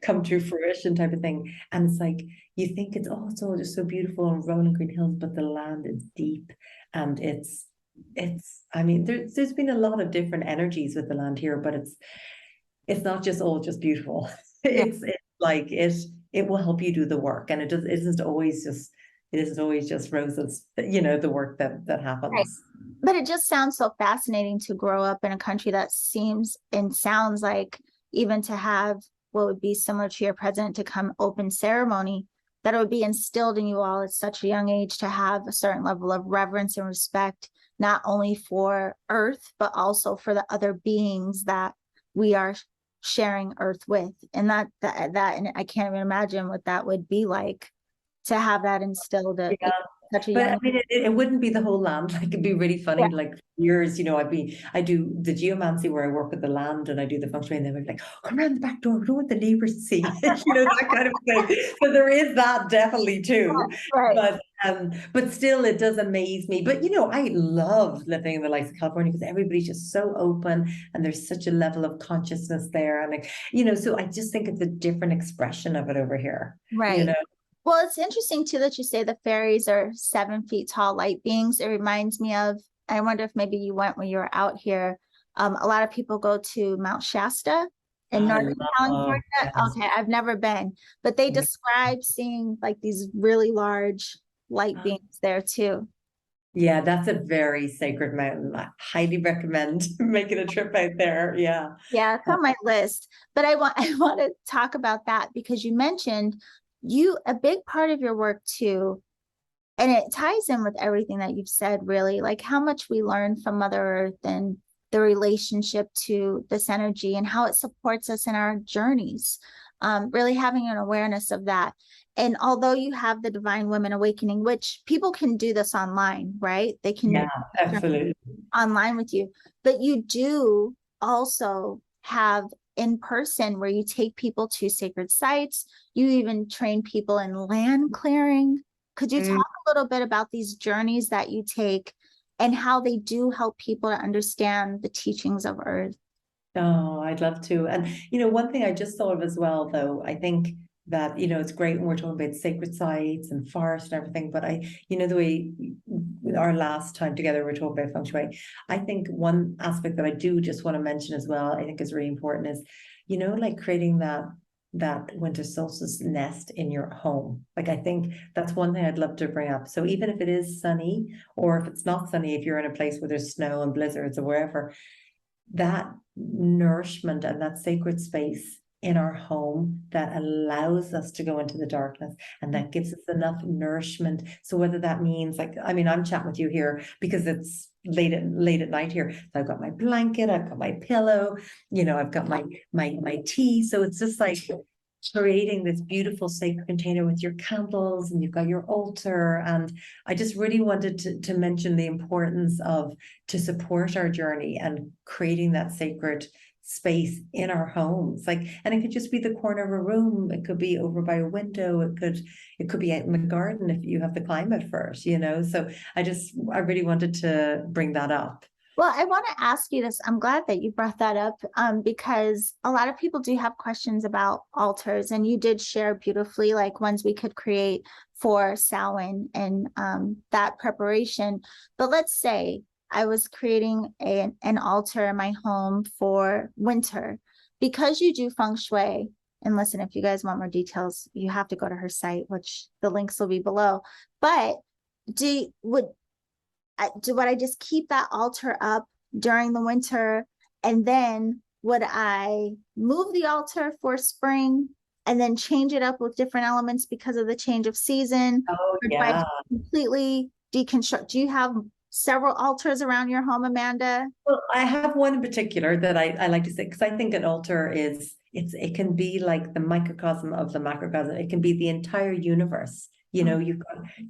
come to fruition, type of thing. And it's like, you think it's all just so beautiful and rolling green hills, but the land is deep, and I mean, there's been a lot of different energies with the land here, but it's not just all just beautiful. Yeah. It's like it will help you do the work, and it isn't always just roses, the work that Right. happens. But it just sounds so fascinating to grow up in a country that seems and sounds like, even to have what would be similar to your president to come open ceremony, that it would be instilled in you all at such a young age to have a certain level of reverence and respect, not only for Earth, but also for the other beings that we are sharing Earth with. And that and I can't even imagine what that would be like to have that instilled at such a But I young mean, it wouldn't be the whole land. Like, it'd be really funny. yeah. Like, years, I do the geomancy where I work with the land, and I do the feng shui, and they would be like, oh, come around the back door. We don't want the neighbors to see, that kind of thing. So there is that definitely too. Right. But still, it does amaze me. But I love living in the likes of California, because everybody's just so open, and there's such a level of consciousness there, and so I just think it's a different expression of it over here. Right. Well, it's interesting too that you say the fairies are 7 feet tall light beings. It reminds me of, I wonder if maybe you went when you were out here. A lot of people go to Mount Shasta in Northern California. Yes. Okay, I've never been, but they describe seeing like these really large light beings there too. Yeah, that's a very sacred mountain. I highly recommend making a trip out there. Yeah. Yeah, it's on my list. But I want I want to talk about that because you mentioned a big part of your work too, and it ties in with everything that you've said, really, like how much we learn from Mother Earth and the relationship to this energy and how it supports us in our journeys. Really having an awareness of that. And although you have the Divine Women Awakening, which people can do this online, right? They can absolutely online with you, but you do also have in person where you take people to sacred sites. You even train people in land clearing. Could you talk a little bit about these journeys that you take and how they do help people to understand the teachings of Earth. Oh, I'd love to. And, one thing I just thought of as well, though, I think that, it's great when we're talking about sacred sites and forest and everything, but the way our last time together, we're talking about Feng Shui. I think one aspect that I do just want to mention as well, I think is really important is, like creating that winter solstice nest in your home. Like, I think that's one thing I'd love to bring up. So even if it is sunny, or if it's not sunny, if you're in a place where there's snow and blizzards or wherever, that nourishment and that sacred space in our home that allows us to go into the darkness and that gives us enough nourishment. So whether that means, like, I mean, I'm chatting with you here because it's late at night here. So I've got my blanket, I've got my pillow, I've got my tea. So it's just like creating this beautiful sacred container with your candles, and you've got your altar. And I just really wanted to mention the importance of, to support our journey and creating that sacred space in our homes. Like, and it could just be the corner of a room, it could be over by a window, it could be out in the garden if you have the climate for it. So I really wanted to bring that up. Well, I want to ask you this. I'm glad that you brought that up, because a lot of people do have questions about altars, and you did share beautifully, like, ones we could create for Samhain and that preparation. But let's say I was creating an altar in my home for winter, because you do Feng Shui. And listen, if you guys want more details, you have to go to her site, which the links will be below. But would I just keep that altar up during the winter, and then would I move the altar for spring and then change it up with different elements because of the change of season? Oh, Or do I yeah. completely deconstruct? Do you have several altars around your home, Amanda? Well, I have one in particular that I like to say, because I think an altar it can be like the microcosm of the macrocosm. It can be the entire universe. You've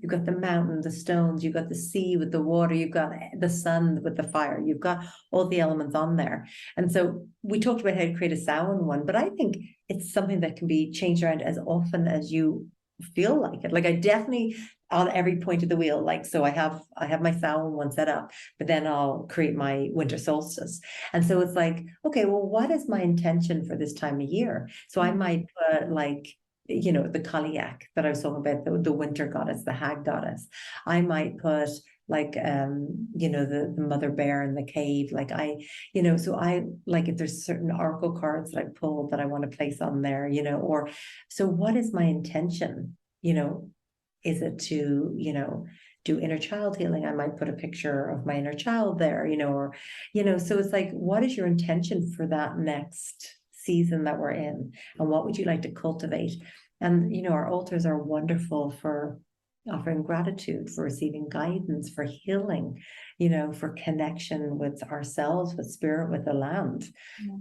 got the mountain, the stones, you've got the sea with the water, you've got the sun with the fire, you've got all the elements on there. And so we talked about how to create a Samhain one, but I think it's something that can be changed around as often as you feel like it. Like, I definitely, on every point of the wheel, like, so I have my Samhain one set up, but then I'll create my winter solstice. And so it's like, okay, well, what is my intention for this time of year? So I might put, like, the Kaliak that I was talking about, the winter goddess, the hag goddess. I might put, like, the mother bear in the cave. Like, so I, like, if there's certain oracle cards that I pulled that I want to place on there, or, so what is my intention? Is it to, do inner child healing? I might put a picture of my inner child there, or, so it's like, what is your intention for that next season that we're in? And what would you like to cultivate? And, our altars are wonderful for offering gratitude, for receiving guidance, for healing, for connection with ourselves, with spirit, with the land.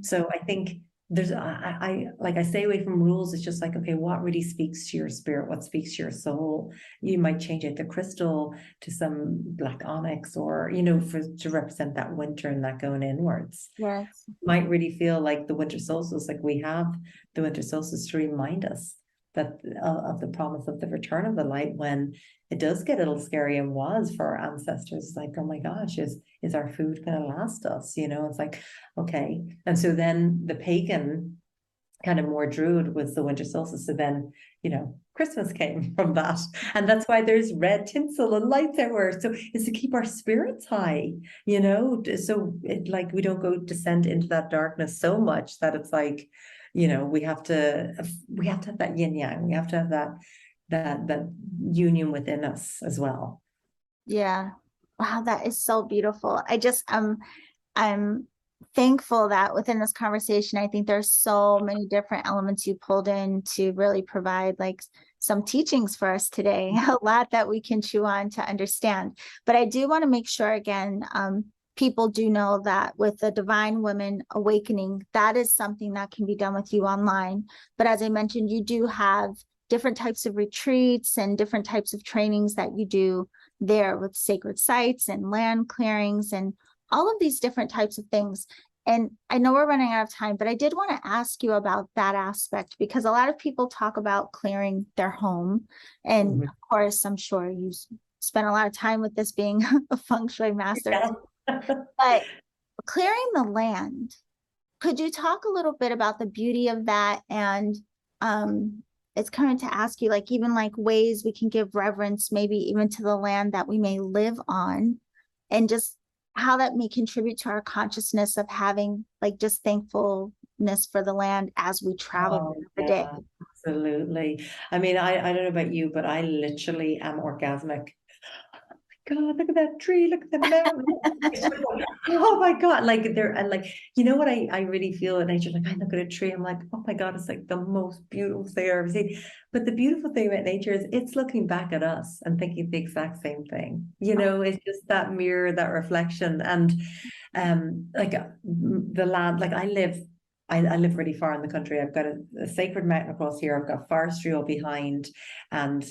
So I think there's, I stay away from rules. It's just like, okay, what really speaks to your spirit? What speaks to your soul? You might change out the crystal to some black onyx, or, to represent that winter and that going inwards. Yes. Might really feel like the winter solstice, like we have the winter solstice to remind us that of the promise of the return of the light, when it does get a little scary, and was for our ancestors. Like, oh my gosh, is our food going to last us? It's like, okay. And so then the pagan kind of more druid was the winter solstice. So then, Christmas came from that. And that's why there's red tinsel and lights everywhere. So it's to keep our spirits high, so like, we don't descend into that darkness so much that it's like, we have to have that yin yang. We have to have that union within us as well. Yeah. Wow, that is so beautiful. I'm thankful that within this conversation, I think there's so many different elements you pulled in to really provide, like, some teachings for us today, a lot that we can chew on to understand. But I do want to make sure, again, people do know that with the Divine Women Awakening, that is something that can be done with you online. But as I mentioned, you do have different types of retreats and different types of trainings that you do there, with sacred sites and land clearings and all of these different types of things. And I know we're running out of time, but I did want to ask you about that aspect, because a lot of people talk about clearing their home. And of course, I'm sure you spent a lot of time with this being a Feng Shui master. Yeah. But clearing the land, could you talk a little bit about the beauty of that? And it's coming to ask you, like, even like ways we can give reverence, maybe even to the land that we may live on, and just how that may contribute to our consciousness of having like just thankfulness for the land as we travel the day. Absolutely. I mean, I don't know about you, but I literally am orgasmic. God, look at that tree, look at the mountain. Oh my God. Like there, and like, you know what I really feel in nature? Like I look at a tree, I'm like, oh my God, it's like the most beautiful thing I've ever seen. But the beautiful thing about nature is it's looking back at us and thinking the exact same thing. It's just that mirror, that reflection. And like the land, like I live really far in the country. I've got a sacred mountain across here. I've got forestry all behind, and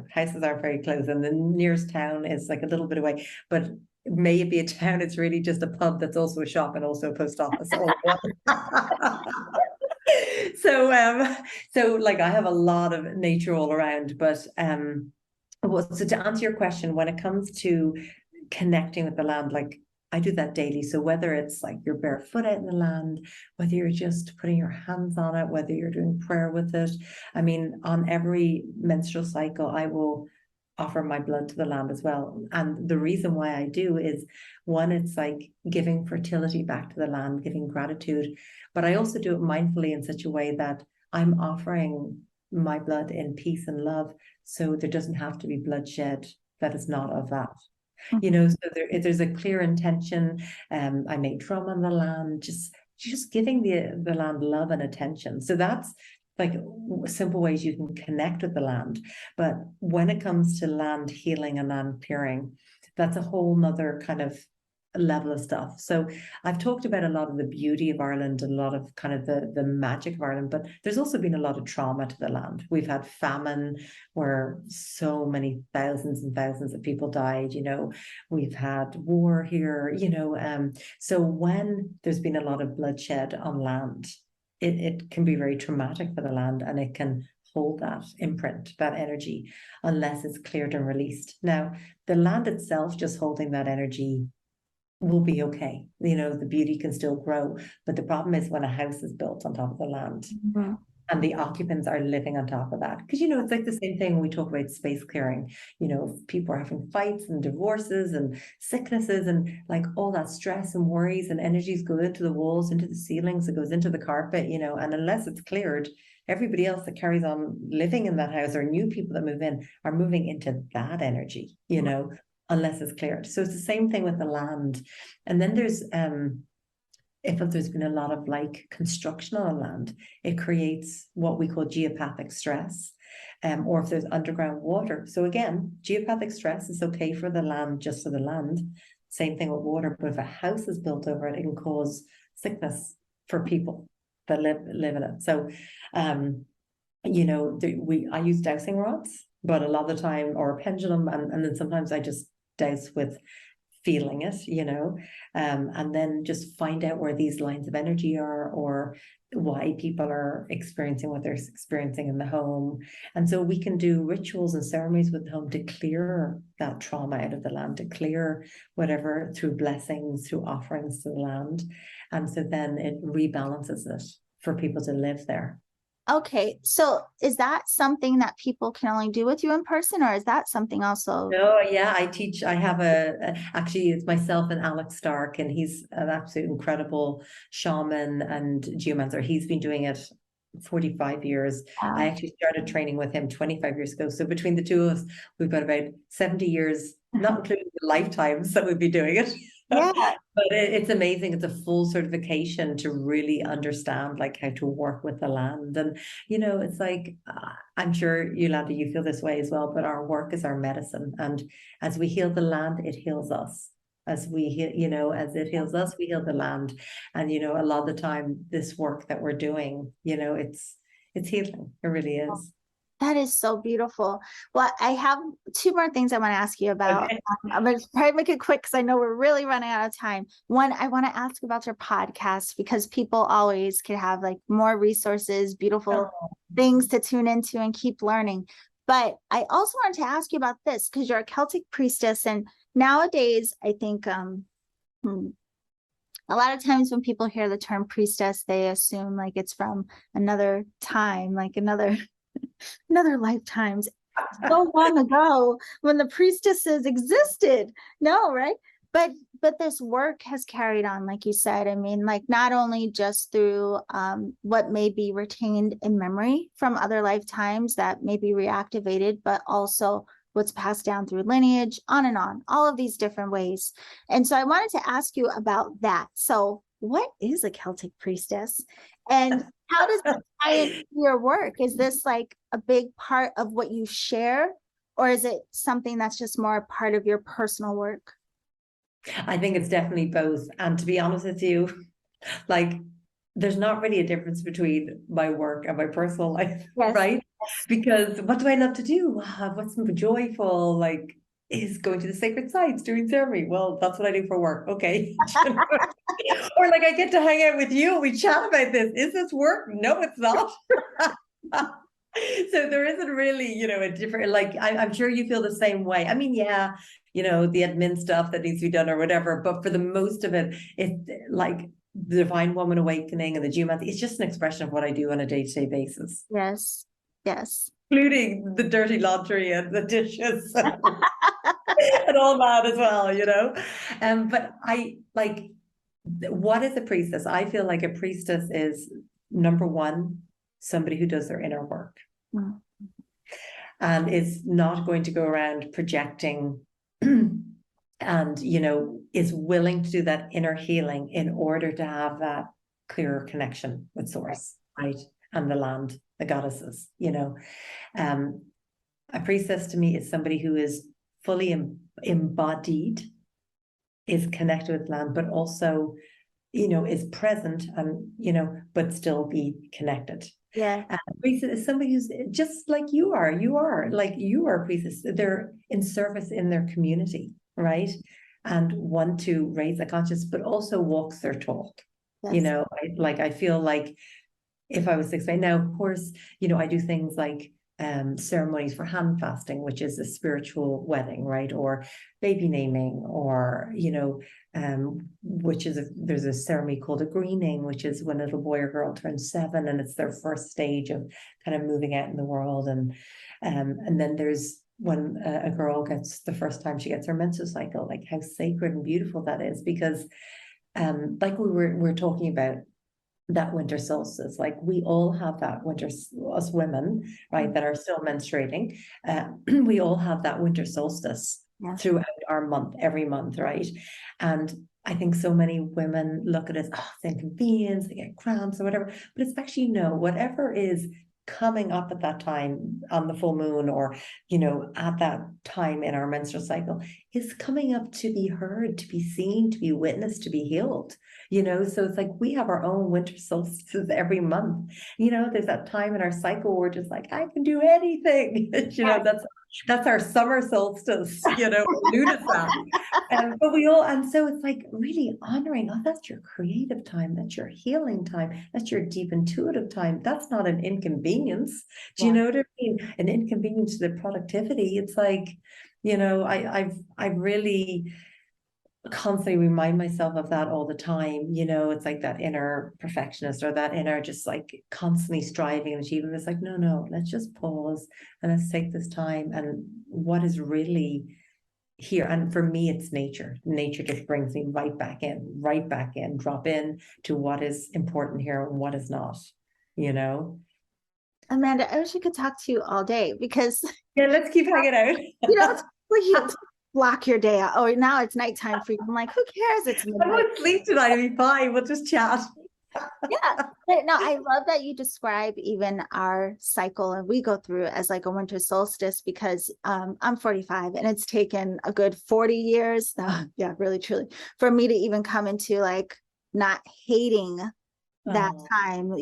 houses are very close. And the nearest town is like a little bit away, but may it be a town, it's really just a pub that's also a shop and also a post office. All one. So like I have a lot of nature all around. But so to answer your question, when it comes to connecting with the land, like I do that daily. So whether it's like you're barefoot out in the land, whether you're just putting your hands on it, whether you're doing prayer with it. I mean, on every menstrual cycle, I will offer my blood to the land as well. And the reason why I do is, one, it's like giving fertility back to the land, giving gratitude. But I also do it mindfully in such a way that I'm offering my blood in peace and love. So there doesn't have to be bloodshed that is not of that. So there's a clear intention. I make drum on the land, just giving the land love and attention. So that's like simple ways you can connect with the land. But when it comes to land healing and land clearing, that's a whole nother kind of level of stuff. So I've talked about a lot of the beauty of Ireland and a lot of kind of the magic of Ireland, but there's also been a lot of trauma to the land. We've had famine where so many thousands and thousands of people died. We've had war here. So when there's been a lot of bloodshed on land, it can be very traumatic for the land, and it can hold that imprint, that energy, unless it's cleared and released. Now, the land itself, just holding that energy, will be okay. The beauty can still grow. But the problem is when a house is built on top of the land, and the occupants are living on top of that. Because, it's like the same thing when we talk about space clearing. People are having fights and divorces and sicknesses and like all that stress and worries and energies go into the walls, into the ceilings, it goes into the carpet, and unless it's cleared, everybody else that carries on living in that house, or new people that move in, are moving into that energy, unless it's cleared. So it's the same thing with the land. And then there's if there's been a lot of like construction on land, it creates what we call geopathic stress, or if there's underground water. So again, geopathic stress is okay for the land, just for the land. Same thing with water, but if a house is built over it, it can cause sickness for people that live in it. So, I use dowsing rods, but a lot of the time, or a pendulum, and then sometimes I just douse with feeling it, and then just find out where these lines of energy are, or why people are experiencing what they're experiencing in the home. And so we can do rituals and ceremonies with the home to clear that trauma out of the land, to clear whatever, through blessings, through offerings to the land. And so then it rebalances it for people to live there. Okay, so is that something that people can only do with you in person, or is that something also? No, yeah, I teach. I have actually, it's myself and Alex Stark, and he's an absolute incredible shaman and geomancer. He's been doing it 45 years. Wow. I actually started training with him 25 years ago. So between the two of us, we've got about 70 years, not including the lifetimes that we'd be doing it. Yeah. But it's amazing. It's a full certification to really understand like how to work with the land. And, it's like, I'm sure Yolanda, you feel this way as well, but our work is our medicine. And as we heal the land, it heals us. As we heal, as it heals us, we heal the land. And, a lot of the time, this work that we're doing, it's healing. It really is. That is so beautiful. Well, I have two more things I want to ask you about. Okay. I'm going to probably make it quick because I know we're really running out of time. One, I want to ask about your podcast, because people always can have like more resources, beautiful things to tune into and keep learning. But I also wanted to ask you about this because you're a Celtic priestess, and nowadays I think hmm, a lot of times when people hear the term priestess, they assume like it's from another time, like another lifetimes, so long ago when the priestesses existed. No, right? But this work has carried on, like you said. I mean, like not only just through what may be retained in memory from other lifetimes that may be reactivated, but also what's passed down through lineage, on, all of these different ways. And so I wanted to ask you about that. So what is a Celtic priestess? And how does it tie into your work? Is this like a big part of what you share, or is it something that's just more a part of your personal work? I think it's definitely both. And to be honest with you, like there's not really a difference between my work and my personal life, Yes. right? Because what do I love to do? What's joyful? Like, is going to the sacred sites, doing ceremony. Well, that's what I do for work. Okay. Or like I get to hang out with you. We chat about this. Is this work? No, it's not. So there isn't really, a different, like, I'm sure you feel the same way. I mean, yeah, the admin stuff that needs to be done or whatever, but for the most of it, it's like the Divine Woman Awakening and the Geomancy, it's just an expression of what I do on a day-to-day basis, Yes. Yes. including the dirty laundry and the dishes and all that as well. But I like, what is a priestess? I feel like a priestess is, number one, somebody who does their inner work. Mm. And is not going to go around projecting and is willing to do that inner healing in order to have that clearer connection with source, right? And the land, the goddesses. A priestess to me is somebody who is fully embodied, is connected with land, but also is present and but still be connected. Yeah. Priestess is somebody who's just like you are. You are a priestess. They're in service in their community, right? And want to raise a conscience, but also walks their talk. Yes. I feel like if I was to explain now, of course, I do things like ceremonies for hand fasting, which is a spiritual wedding, right? Or baby naming, or there's a ceremony called a greening, which is when a little boy or girl turns 7 and it's their first stage of kind of moving out in the world. And then there's when a girl gets the first time she gets her menstrual cycle, like how sacred and beautiful that is, because like we're talking about that winter solstice, like we all have that winter, us women, right, that are still menstruating, we all have that winter solstice throughout our month, every month, right? And I think so many women look at it as, it's inconvenience, they get cramps or whatever, but it's actually no, whatever is coming up at that time on the full moon, or at that time in our menstrual cycle, is coming up to be heard, to be seen, to be witnessed, to be healed. So it's like we have our own winter solstices every month. There's that time in our cycle where we're just like, I can do anything. That's our summer solstice, lunacy. But we all, and so it's like really honoring, that's your creative time, that's your healing time, that's your deep intuitive time. That's not an inconvenience. Do you know what I mean? An inconvenience to the productivity. It's like, I've really constantly remind myself of that all the time. It's like that inner perfectionist, or that inner just like constantly striving and achieving. It's like, no, let's just pause and let's take this time, and what is really here. And for me, it's nature. Nature just brings me right back in, drop in to what is important here and what is not. Amanda, I wish I could talk to you all day, because yeah, let's keep hanging out. It's like you block your day out. Oh, now it's nighttime for you. I'm like, who cares? It's midnight. I won't sleep tonight. It'll be fine. We'll just chat. Yeah. But no, I love that you describe even our cycle, and we go through it as like a winter solstice, because I'm 45 and it's taken a good 40 years. Yeah, really, truly, for me to even come into like not hating that time,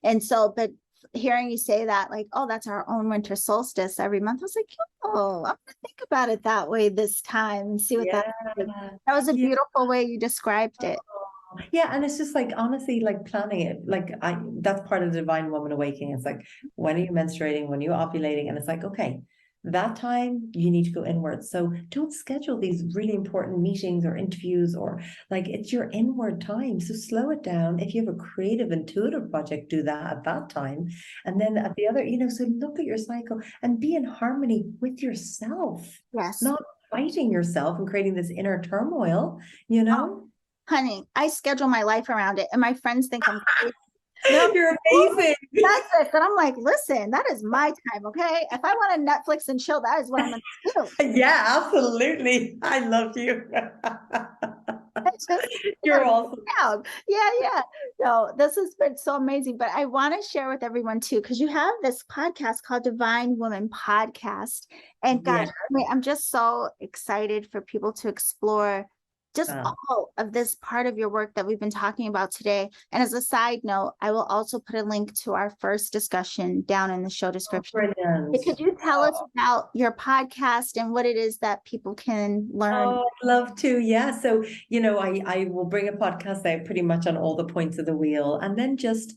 and so, but hearing you say that, like, oh, that's our own winter solstice every month, I was like, oh, I'm gonna think about it that way this time and see what that is. That was a beautiful way you described it. Yeah, and it's just like honestly, like planning it. Like that's part of the Divine Woman Awakening. It's like, when are you menstruating? When are you ovulating? And it's like, okay, that time you need to go inward. So don't schedule these really important meetings or interviews, or like, it's your inward time. So slow it down. If you have a creative, intuitive project, do that at that time. And then at the other, so look at your cycle and be in harmony with yourself, Yes. not fighting yourself and creating this inner turmoil, you know? Honey, I schedule my life around it, and my friends think I'm crazy. They're like, You're "Oh, amazing. that's it." And I'm like, listen, that is my time, okay? If I want to Netflix and chill, that is what I'm going to do. Yeah, absolutely. I love you. It's just, I You're gotta awesome. get down. Yeah, yeah. No, this has been so amazing. But I want to share with everyone too, because you have this podcast called Divine Woman Podcast. And gosh, Yeah. I mean, I'm just so excited for people to explore just all of this part of your work that we've been talking about today. And as a side note, I will also put a link to our first discussion down in the show description. Brilliant. Could you tell us about your podcast and what it is that people can learn? Oh, I'd love to. Yeah. So, I will bring a podcast out pretty much on all the points of the wheel, and then just,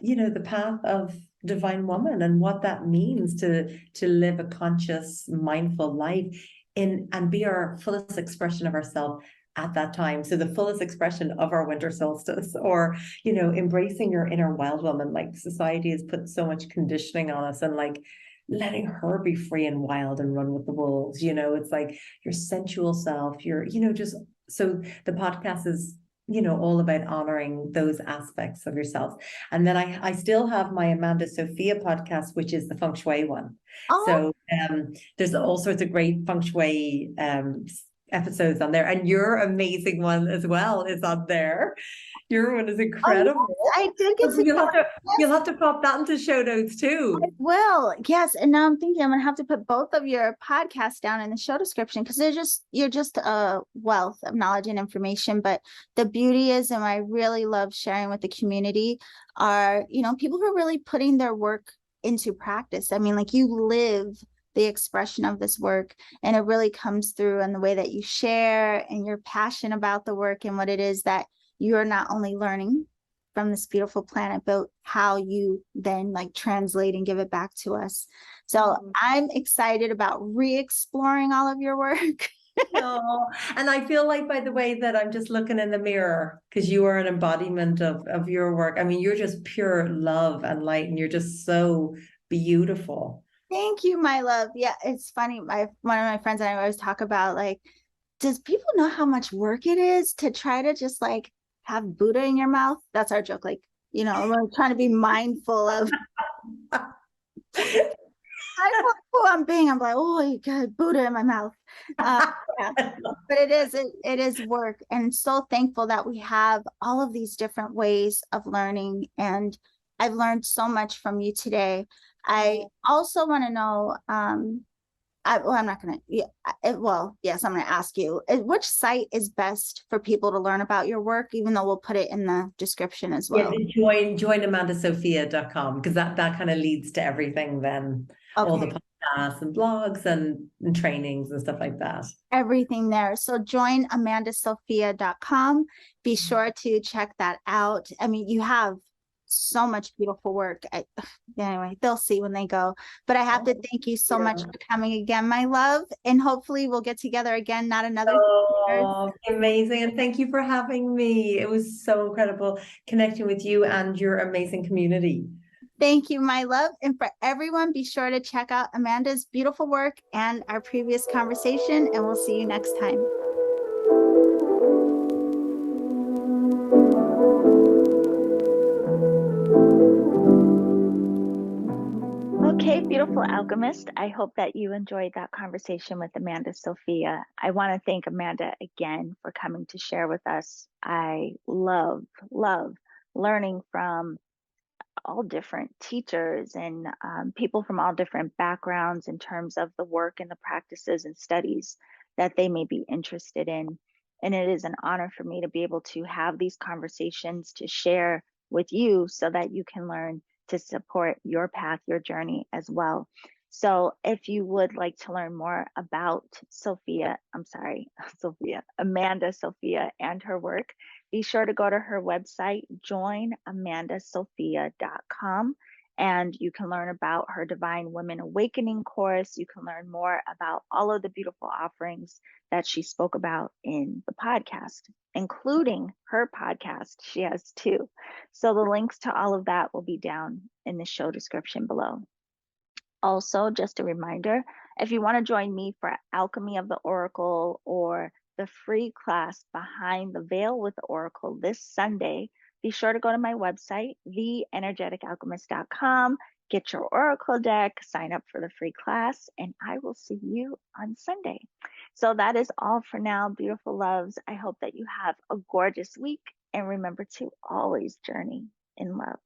the path of divine woman and what that means to live a conscious, mindful life and be our fullest expression of ourselves at that time. So the fullest expression of our winter solstice, or, embracing your inner wild woman. Like, society has put so much conditioning on us, and like letting her be free and wild and run with the wolves. It's like your sensual self, just so the podcast is, all about honoring those aspects of yourself. And then I still have my Amanda Sophia podcast, which is the Feng Shui one. Oh, So there's all sorts of great Feng Shui episodes on there. And your amazing one as well is on there. Your one is oh, incredible. yes, I did get to. You'll have to pop that into show notes too. Well, yes, and now I'm thinking I'm gonna have to put both of your podcasts down in the show description, because you're just a wealth of knowledge and information. But the beauty is, and I really love sharing with the community, are people who are really putting their work into practice. I mean, like, you live the expression of this work, and it really comes through in the way that you share, and you're passionate about the work and what it is that you're not only learning from this beautiful planet, but how you then like translate and give it back to us. So I'm excited about re-exploring all of your work. No, and I feel like, by the way, that I'm just looking in the mirror, because you are an embodiment of your work. I mean, you're just pure love and light, and you're just so beautiful. Thank you, my love. Yeah, it's funny. One of my friends and I always talk about, like, does people know how much work it is to try to just like have Buddha in your mouth? That's our joke. Like, we're trying to be mindful of who I'm being. I'm like, oh, you got Buddha in my mouth. Yeah. But it is work, and so thankful that we have all of these different ways of learning. And I've learned so much from you today. I also want to know, I'm not going to, yes, I'm going to ask you, which site is best for people to learn about your work, even though we'll put it in the description as well. Yeah, join amandasophia.com, because that kind of leads to everything then. Okay. All the podcasts and blogs and trainings and stuff like that. Everything there. So join amandasophia.com. Be sure to check that out. I mean, you have so much beautiful work. Anyway, they'll see when they go. But I have to thank you so much for coming again, my love. And hopefully we'll get together again, not another. Oh, amazing. And thank you for having me. It was so incredible connecting with you and your amazing community. Thank you, my love. And for everyone, be sure to check out Amanda's beautiful work and our previous conversation, and we'll see you next time. Okay, beautiful alchemist. I hope that you enjoyed that conversation with Amanda Sophia. I want to thank Amanda again for coming to share with us. I love learning from all different teachers and people from all different backgrounds in terms of the work and the practices and studies that they may be interested in. And it is an honor for me to be able to have these conversations to share with you so that you can learn to support your path, your journey as well. So if you would like to learn more about Amanda Sophia and her work, be sure to go to her website, joinamandasophia.com, and you can learn about her Divine Women Awakening course. You can learn more about all of the beautiful offerings that she spoke about in the podcast, including her podcast. She has two. So the links to all of that will be down in the show description below. Also, just a reminder, if you want to join me for Alchemy of the Oracle or the free class Behind the Veil with the Oracle this Sunday, be sure to go to my website, theenergeticalchemist.com, get your Oracle deck, sign up for the free class, and I will see you on Sunday. So that is all for now, beautiful loves. I hope that you have a gorgeous week, and remember to always journey in love.